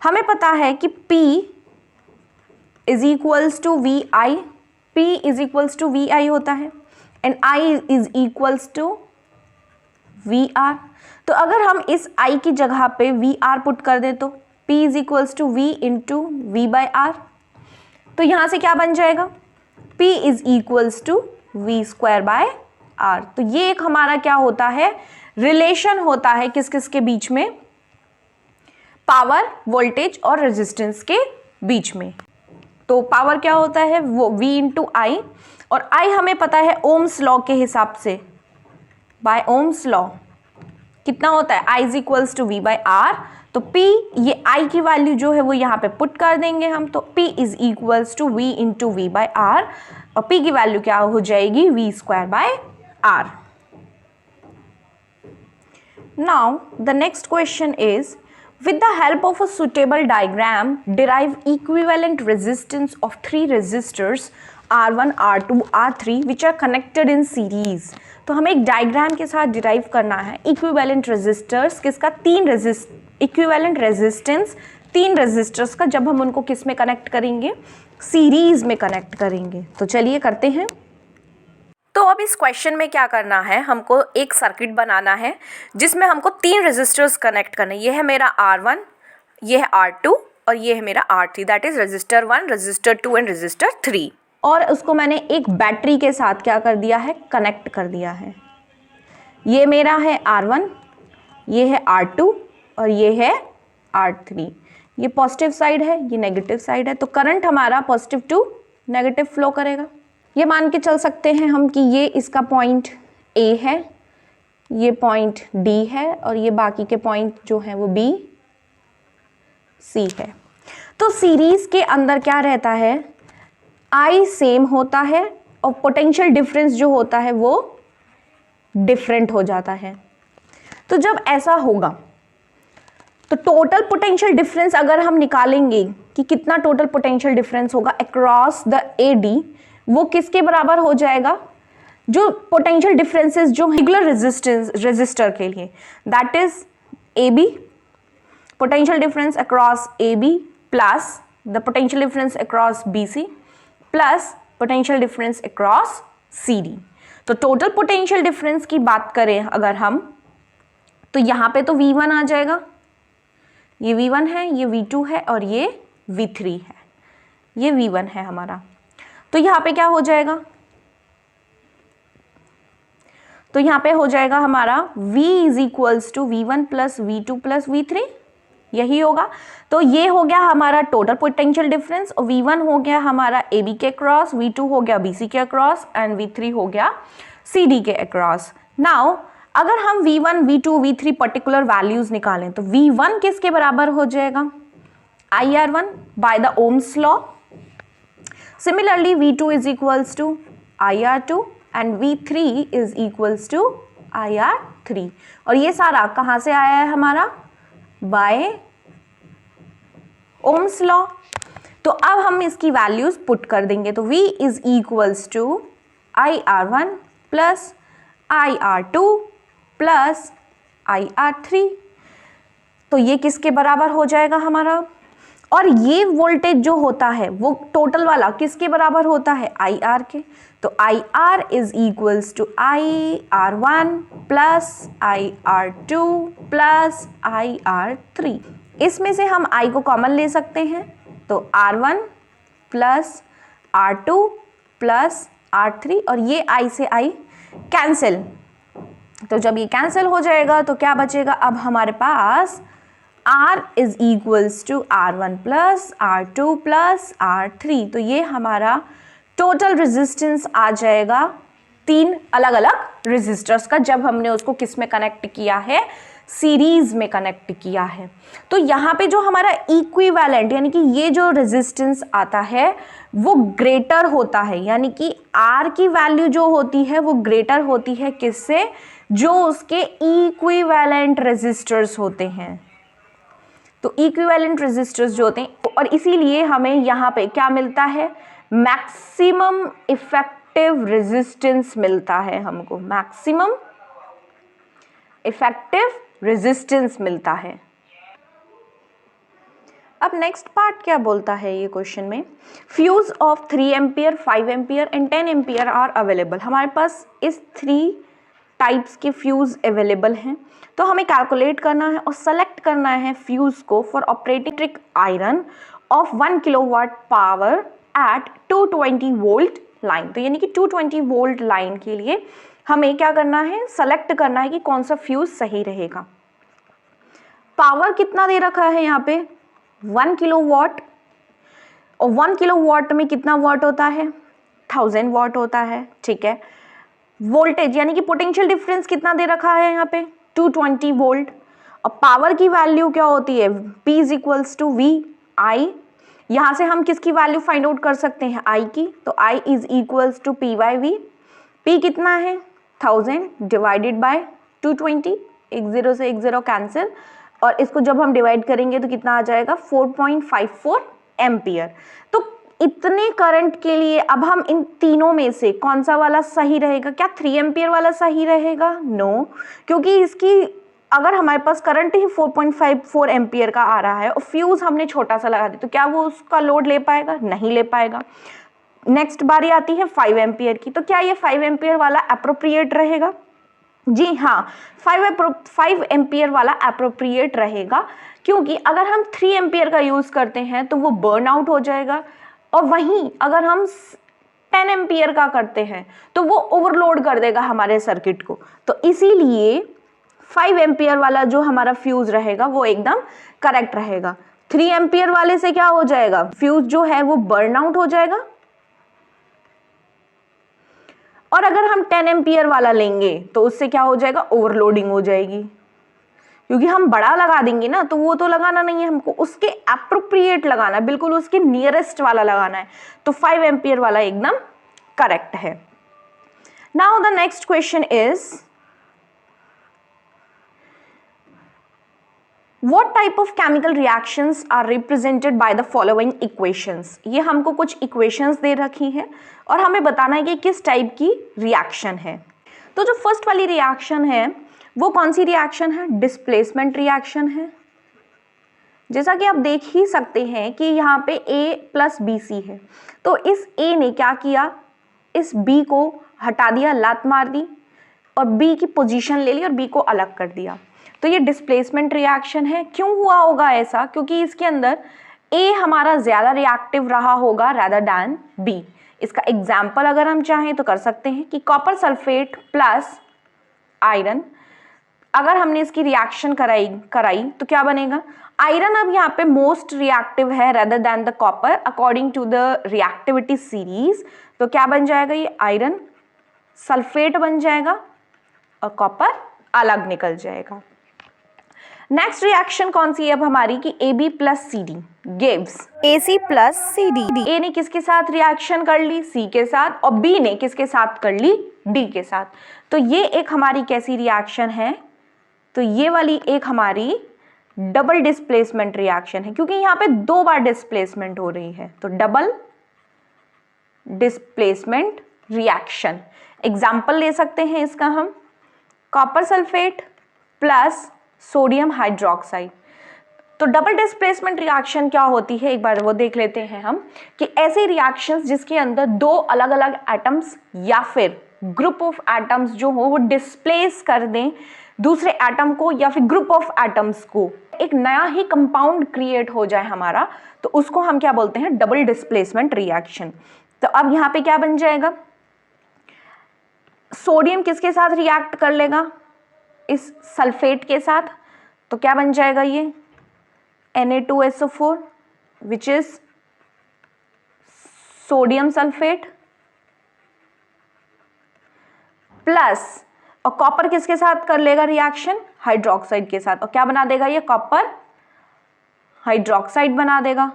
S1: हमें पता है कि P is equals to V I, P is equals to V I होता है and I is equals to V R. तो अगर हम इस I की जगह पे वी आर पुट कर दें तो P is equals to V into V by R. तो यहाँ से क्या बन जाएगा? P is equals to V square by R. तो ये एक हमारा क्या होता है? रिलेशन होता है किस किस के बीच में? पावर, वोल्टेज और रेजिस्टेंस के बीच में। तो पावर क्या होता है? वो V इंटू आई, और I हमें पता है ओम्स लॉ के हिसाब से, बाय ओम्स लॉ कितना होता है? I is equals to V by R. तो P, ये I की वैल्यू जो है वो यहाँ पे पुट कर देंगे हम, तो P is equals to V into V by R, और P की वैल्यू क्या हो जाएगी? V square by R. Now the next question is, with the help of a suitable diagram, derive equivalent resistance of 3 resistors R1, R2, R3 which are connected in series। तो हमें एक diagram के साथ derive करना है equivalent resistors किसका? 3 equivalent resistance 3 resistors का, जब हम उनको किस में कनेक्ट करेंगे? सीरीज में कनेक्ट करेंगे। तो चलिए करते हैं। तो अब इस क्वेश्चन में क्या करना है? हमको एक सर्किट बनाना है जिसमें हमको 3 रेजिस्टर्स कनेक्ट करने। ये है मेरा R1, ये है R2 और ये है मेरा R3, that is resistor 1, resistor 2 and resistor 3। और उसको मैंने एक बैटरी के साथ क्या कर दिया है? कनेक्ट कर दिया है। ये मेरा है R1, ये है R2 और ये है R3। ये पॉजिटिव साइड है, ये नेगेटिव साइड है, तो करंट हमारा पॉजिटिव टू नेगेटिव फ्लो करेगा। ये मान के चल सकते हैं हम कि ये इसका पॉइंट A है, ये पॉइंट D है और ये बाकी के पॉइंट जो हैं वो B, सी है। तो सीरीज के अंदर क्या रहता है, आई सेम होता है और पोटेंशियल डिफरेंस जो होता है वो डिफरेंट हो जाता है। तो जब ऐसा होगा तो टोटल पोटेंशियल डिफरेंस अगर हम निकालेंगे कि कितना टोटल पोटेंशियल डिफरेंस होगा अक्रॉस द एडी, वो किसके बराबर हो जाएगा, जो पोटेंशियल डिफरेंसेस जो रेगुलर रेजिस्टर के लिए, that is A B, potential difference across AB plus the potential difference across BC plus potential difference across CD। तो total potential difference की बात करें अगर हम, तो यहाँ पे तो V1 आ जाएगा, ये V1 है, ये V2 है और ये V3 है, ये V1 है हमारा। तो यहाँ पे क्या हो जाएगा, तो यहाँ पे हो जाएगा हमारा V is equals to V1 plus V2 plus V3, यही होगा। तो ये हो गया हमारा टोटल पोटेंशियल डिफरेंस और V1 हो गया हमारा AB के अक्रॉस, V2 हो गया BC के अक्रॉस एंड V3 हो गया CD के अक्रॉस। नाउ अगर हम V1, V2, V3 particular values निकालें तो V1 किसके बराबर हो जाएगा, IR1 by the Ohm's law. Similarly V2 is equals to IR2 and V3 is equals to IR3। और ये सारा कहाँ से आया है हमारा, बाय ओम्स लॉ। तो अब हम इसकी वैल्यूज पुट कर देंगे, तो V is equals to IR1 plus IR2 plus IR3। तो ये किसके बराबर हो जाएगा हमारा, और ये वोल्टेज जो होता है वो टोटल वाला किसके बराबर होता है, IR के। तो IR is equals to IR1 plus IR2 plus IR3। इसमें से हम I को कॉमन ले सकते हैं, तो R1 plus R2 plus R3 और ये I से I कैंसिल। तो जब ये कैंसिल हो जाएगा तो क्या बचेगा, अब हमारे पास R is equals to R1 plus R2 plus R3। तो ये हमारा टोटल रेजिस्टेंस आ जाएगा 3 अलग अलग रेजिस्टर्स का, जब हमने उसको किस में कनेक्ट किया है, सीरीज में कनेक्ट किया है। तो यहाँ पे जो हमारा इक्विवेलेंट यानी कि ये जो रेजिस्टेंस आता है वो ग्रेटर होता है, यानी कि R की वैल्यू जो होती है वो ग्रेटर होती है किससे, जो उसके इक्विवेलेंट रेजिस्टर्स होते हैं। तो इक्विवेलेंट रेजिस्टर्स जो होते हैं, और इसीलिए हमें यहाँ पे क्या मिलता है, मैक्सिमम इफेक्टिव रेजिस्टेंस मिलता है, हमको मैक्सिमम इफेक्टिव रेजिस्टेंस मिलता है। अब नेक्स्ट पार्ट क्या बोलता है ये क्वेश्चन में, fuse of 3 ampere, 5 ampere and 10 ampere are available. हमारे पास इस 3 टाइप्स के फ्यूज अवेलेबल हैं, तो हमें कैलकुलेट करना है और सेलेक्ट करना है फ्यूज को for operating iron of 1 kilowatt power at 220 volt line. तो यानी कि 220 वोल्ट लाइन के लिए हमें क्या करना है, सेलेक्ट करना है कि कौन सा फ्यूज सही रहेगा। पावर कितना दे रखा है यहाँ पे, 1 किलोवाट, और 1 किलोवाट में कितना वाट होता है, 1000 वाट होता है, ठीक है। वोल्टेज यानी कि पोटेंशियल डिफरेंस कितना दे रखा है यहाँ पे, 220 वोल्ट, और पावर की वैल्यू क्या होती है, P is equals to V I। यहाँ से हम किसकी वैल्यू फाइंड आउट कर सकते हैं, I की, तो I is equals to P by V। P कितना है, 1000 डिवाइडेड बाय 220, एक जीरो से एक जीरो कैंसिल, और इसको जब हम डिवाइड करेंगे तो कितना आ जाएगा, 4.54 एम्पियर। तो इतने करंट के लिए अब हम इन तीनों में से कौन सा वाला सही रहेगा, क्या 3 एम्पियर वाला सही रहेगा, नो, क्योंकि इसकी अगर हमारे पास करंट ही 4.54 एम्पियर का आ रहा है और फ्यूज हमने छोटा सा लगा दिया, तो क्या वो उसका लोड ले पाएगा, नहीं ले पाएगा। नेक्स्ट बारी आती है 5 एम्पियर की, तो क्या ये 5 एम्पियर वाला अप्रोप्रिएट रहेगा, जी हाँ, 5 एम्पियर वाला अप्रोप्रिएट रहेगा, क्योंकि अगर हम 3 एम्पियर का यूज करते हैं तो वो बर्न आउट हो जाएगा, और वहीं अगर हम 10 एम्पियर का करते हैं तो वो ओवरलोड कर देगा हमारे सर्किट को। तो इसीलिए 5 एम्पियर वाला जो हमारा फ्यूज रहेगा वो एकदम करेक्ट रहेगा। 3 एम्पियर वाले से क्या हो जाएगा, फ्यूज जो है वो बर्न आउट हो जाएगा, और अगर हम 10 एम्पियर वाला लेंगे तो उससे क्या हो जाएगा, ओवरलोडिंग हो जाएगी, क्योंकि हम बड़ा लगा देंगे ना तो वो तो लगाना नहीं है, हमको उसके एप्रोप्रिएट लगाना है, बिल्कुल उसके नियरेस्ट वाला लगाना है। तो 5 एम्पियर वाला एकदम करेक्ट है। Now the next question is What type of chemical reactions are represented by the following equations? ये हमको कुछ equations दे रखी हैं और हमें बताना है कि किस टाइप की रिएक्शन है। तो जो फर्स्ट वाली रिएक्शन है वो कौन सी रिएक्शन है? डिस्प्लेसमेंट रिएक्शन है। जैसा कि आप देख ही सकते हैं कि यहाँ पे A प्लस बी सी है, तो इस A ने क्या किया, इस B को हटा दिया, लात मार दी और B की पोजीशन ले ली और B को अलग कर दिया। तो ये डिस्प्लेसमेंट रिएक्शन है। क्यों हुआ होगा ऐसा? क्योंकि इसके अंदर A हमारा ज़्यादा रिएक्टिव रहा होगा रादर दैन B। इसका एग्जाम्पल अगर हम चाहें तो कर सकते हैं कि कॉपर सल्फेट प्लस आयरन, अगर हमने इसकी रिएक्शन कराई तो क्या बनेगा? आयरन अब यहाँ पे मोस्ट रिएक्टिव है rather than the copper according to the reactivity series. तो क्या बन जाएगा? ये आयरन सल्फेट बन जाएगा और कॉपर अलग निकल जाएगा। नेक्स्ट रिएक्शन कौन सी है अब हमारी कि AB plus CD gives AC plus CD। A ने किसके साथ रिएक्शन कर ली? C के साथ, और B ने किसके साथ कर ली? D के साथ। तो ये एक हमारी कैसी रिएक्शन है? तो ये वाली एक हमारी डबल डिस्प्लेसमेंट रिएक्शन है, क्योंकि यहाँ पे 2 बार डिस्प्लेसमेंट हो रही है, तो डबल डिस्प्लेसमेंट रिएक्शन। एग्जाम्पल ले सकते हैं इसका हम, copper sulphate plus sodium hydroxide. तो डबल डिस्प्लेसमेंट रिएक्शन क्या होती है, एक बार वो देख लेते हैं हम कि ऐसे रिएक्शंस जिसके अंदर 2 अलग अलग एटम्स या फिर ग्रुप ऑफ एटम्स जो हो वो डिस्प्लेस कर दें दूसरे एटम को या फिर ग्रुप ऑफ एटम्स को, एक नया ही कंपाउंड क्रिएट हो जाए हमारा, तो उसको हम क्या बोलते हैं? Double displacement reaction. तो अब यहाँ पे क्या बन जाएगा? सोडियम किसके साथ रिएक्ट कर लेगा? इस सल्फेट के साथ। तो क्या बन जाएगा? ये Na2SO4 which is sodium sulphate plus, और कॉपर किसके साथ कर लेगा रिएक्शन? हाइड्रोक्साइड के साथ, और क्या बना देगा? ये कॉपर हाइड्रोक्साइड बना देगा।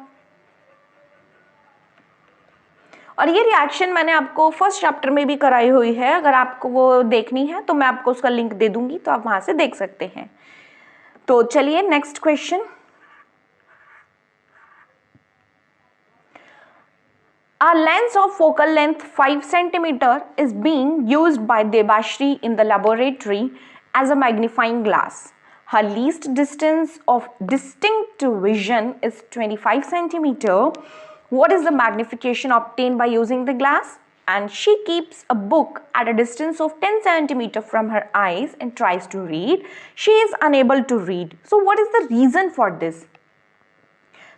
S1: और ये रिएक्शन मैंने आपको फर्स्ट चैप्टर में भी कराई हुई है, अगर आपको वो देखनी है तो मैं आपको उसका लिंक दे दूंगी, तो आप वहां से देख सकते हैं। तो चलिए next question. A lens of focal length 5 cm is being used by Debashri in the laboratory as a magnifying glass. Her least distance of distinct vision is 25 cm. What is the magnification obtained by using the glass? And she keeps a book at a distance of 10 cm from her eyes and tries to read. She is unable to read. So what is the reason for this?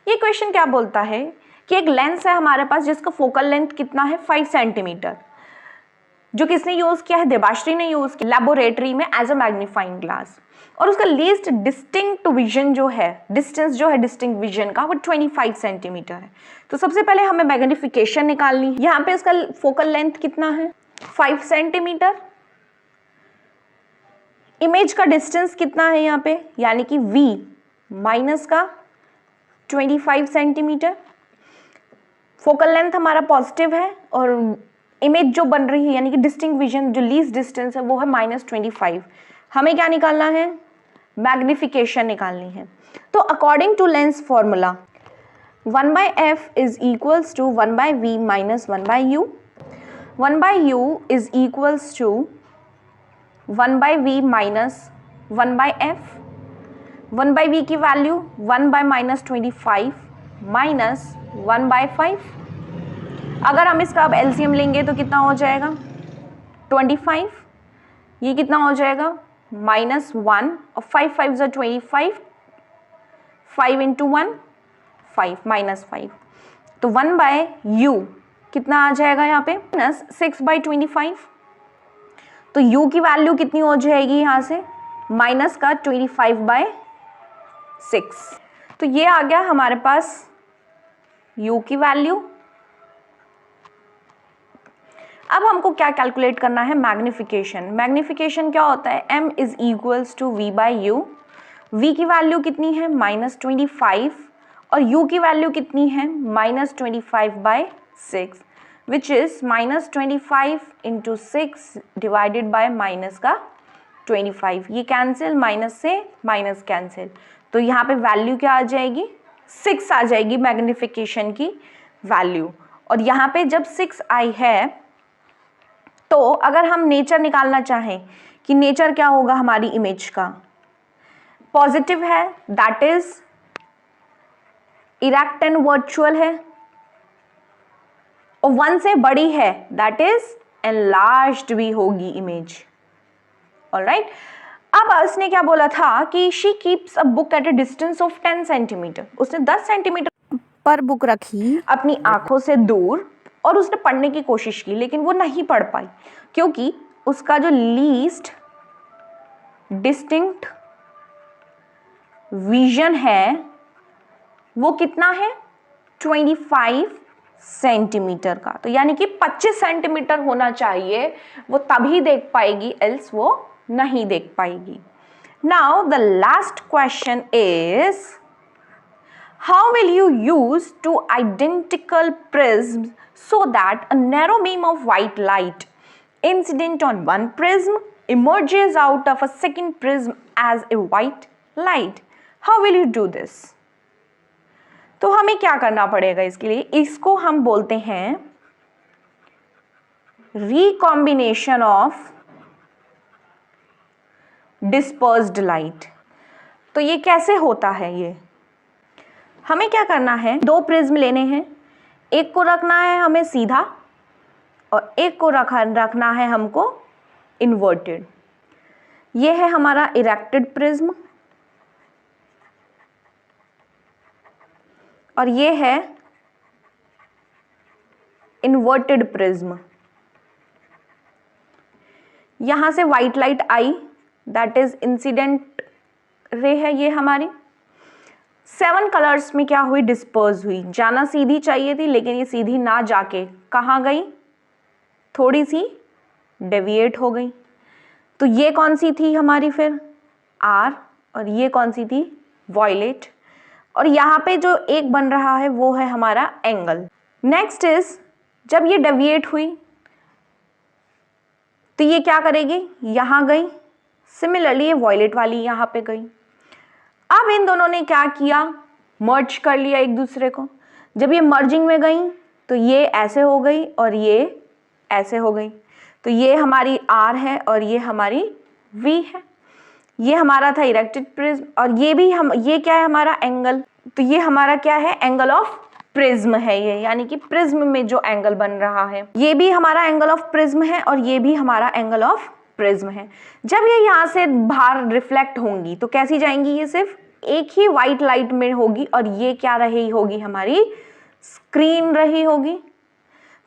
S1: ये question क्या बोलता है कि एक lens है हमारे पास जिसका focal length कितना है? 5 सेंटीमीटर, जो किसने यूज किया है? देबाश्री ने यूज किया लेबोरेटरी में एज अ मैग्नीफाइंग ग्लास, और उसका लीस्ट डिस्टिंक्ट विजन जो है, डिस्टेंस जो है डिस्टिंक्ट विजन का, वो 25 सेंटीमीटर है। तो सबसे पहले हमें मैग्निफिकेशन निकालनी है। यहाँ पे इसका फोकल लेंथ कितना है? 5 सेंटीमीटर। इमेज का डिस्टेंस कितना है यहाँ पे, यानी कि V माइनस का 25 सेंटीमीटर। फोकल लेंथ हमारा पॉजिटिव है और इमेज जो बन रही है यानी कि डिस्टिंक्ट विजन जो लीस्ट डिस्टेंस है वो है -25। हमें क्या निकालना है? मैग्निफिकेशन निकालनी है। तो according to lens formula 1/f is equals to 1/v minus 1/u। 1/u is equals to 1/v minus 1/f। 1/v की वैल्यू 1/-25 माइनस 1/5। अगर हम इसका अब एलसीएम लेंगे तो कितना हो जाएगा? 25। ये कितना हो जाएगा? -1 और 5 5 ज़ा 25, 5 × 1 5 -5। तो 1/u कितना आ जाएगा यहाँ पे? -6/25। तो u की वैल्यू कितनी हो जाएगी यहाँ से? माइनस का 25/6। तो ये आ गया हमारे पास u की वैल्यू। अब हमको क्या कैलकुलेट करना है? मैग्निफिकेशन। मैग्निफिकेशन क्या होता है? m is equals to v/u। v की वैल्यू कितनी है -25 और u की वैल्यू कितनी है -25/6 which is -25 × 6 divided by minus का 25। ये कैंसिल, माइनस से माइनस कैंसिल, तो यहाँ पे वैल्यू क्या आ जाएगी 6 आ जाएगी मैग्निफिकेशन की वैल्यू। और यहाँ पे जब 6 आई है तो अगर हम नेचर निकालना चाहें कि नेचर क्या होगा हमारी इमेज का, पॉजिटिव है that is erect and virtual है, और 1 से बड़ी है दैट इज एनलार्ज्ड भी होगी इमेज। ऑलराइट, अब उसने क्या बोला था कि she keeps a book at a distance of 10 centimetre. उसने 10 सेंटीमीटर पर बुक रखी अपनी आंखों से दूर और उसने पढ़ने की कोशिश की, लेकिन वो नहीं पढ़ पाई क्योंकि उसका जो लीस्ट डिस्टिंक्ट विजन है वो कितना है 25 सेंटीमीटर का। तो यानी कि 25 सेंटीमीटर होना चाहिए, वो तभी देख पाएगी, एल्स वो नहीं देख पाएगी। Now the last question is how will you use two identical prism so that a narrow beam of white light incident on one prism emerges out of a second prism as a white light. How will you do this? तो हमें क्या करना पड़ेगा इसके लिए, इसको हम बोलते हैं रिकॉम्बिनेशन ऑफ डिस्पर्स्ड लाइट। तो ये कैसे होता है, ये हमें क्या करना है, 2 प्रिज्म लेने हैं, एक को रखना है हमें सीधा और एक को रखना है हमको इन्वर्टेड। ये है हमारा इरेक्टेड प्रिज्म और ये है इन्वर्टेड प्रिज्म। यहां से white light I that is incident ray है, ये हमारी 7 कलर्स में क्या हुई, डिस्पर्स हुई। जाना सीधी चाहिए थी लेकिन ये सीधी ना जाके कहाँ गई, थोड़ी सी डेविएट हो गई। तो ये कौन सी थी हमारी फिर आर, और ये कौन सी थी वॉयलेट, और यहाँ पे जो एक बन रहा है वो है हमारा एंगल। नेक्स्ट इज जब ये डेविएट हुई तो ये क्या करेगी, यहाँ गई, सिमिलरली ये वॉयलेट वाली यहाँ पे गई। अब इन दोनों ने क्या किया, मर्ज कर लिया एक दूसरे को। जब ये मर्जिंग में गई तो ये ऐसे हो गई और ये ऐसे हो गई। तो ये हमारी आर है और ये हमारी वी है। ये हमारा था इरेक्टेड प्रिज्म और ये भी ये क्या है हमारा एंगल। तो ये हमारा क्या है, एंगल ऑफ प्रिज्म है ये, यानी कि प्रिज्म में जो एंगल बन रहा है ये भी हमारा एंगल ऑफ प्रिज्म है और ये भी हमारा एंगल ऑफ प्रिज्म है। जब ये यहाँ से बाहर रिफ्लेक्ट होंगी तो कैसी जाएंगी, ये सिर्फ एक ही वाइट लाइट में होगी और ये क्या रही होगी, हमारी स्क्रीन रही होगी।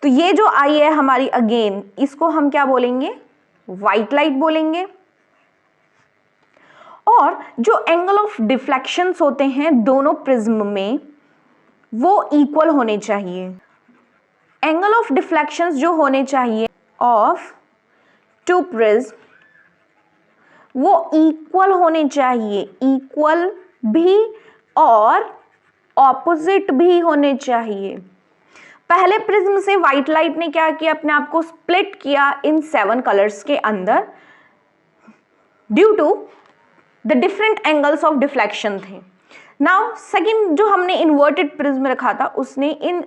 S1: तो ये जो आई है हमारी अगेन, इसको हम क्या बोलेंगे, वाइट लाइट बोलेंगे। और जो एंगल ऑफ डिफ्लेक्शंस होते हैं दोनों प्रिज्म में वो इक्वल होने चाहिए। एंगल ऑफ डिफ्लेक्शंस जो होने चाहिए ऑफ 2 प्रिज्म वो इक्वल होने चाहिए, इक्वल भी और ऑपोजिट भी होने चाहिए। पहले प्रिज्म से व्हाइट लाइट ने क्या किया, अपने आप को स्प्लिट किया इन 7 कलर्स के अंदर due to the different angles of deflection थे। नाउ सेकंड जो हमने इन्वर्टेड प्रिज्म रखा था उसने इन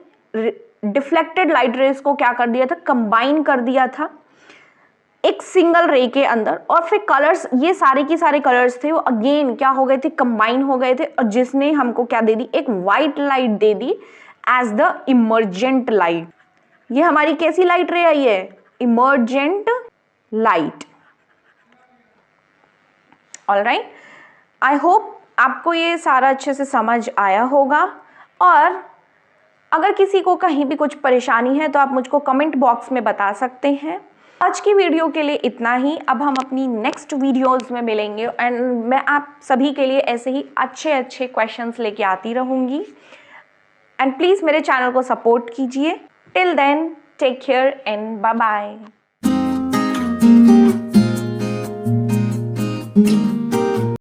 S1: डिफ्लेक्टेड लाइट रेस को क्या कर दिया था, कंबाइन कर दिया था एक सिंगल रे के अंदर, और फिर कलर्स, ये सारे की सारे कलर्स थे वो अगेन क्या हो गए थे, कंबाइन हो गए थे, और जिसने हमको क्या दे दी, एक वाइट लाइट दे दी एज द इमर्जेंट लाइट। ये हमारी कैसी लाइट रे आई है, emergent light. Alright, I hope आपको ये सारा अच्छे से समझ आया होगा, और अगर किसी को कहीं भी कुछ परेशानी है तो आप मुझको कमेंट बॉक्स में बता सकते हैं। आज की वीडियो के लिए इतना ही। अब हम अपनी नेक्स्ट वीडियोस में मिलेंगे एंड मैं आप सभी के लिए ऐसे ही अच्छे अच्छे क्वेश्चंस लेके आती रहूँगी। एंड प्लीज़ मेरे चैनल को सपोर्ट कीजिए। Till then take care and bye bye.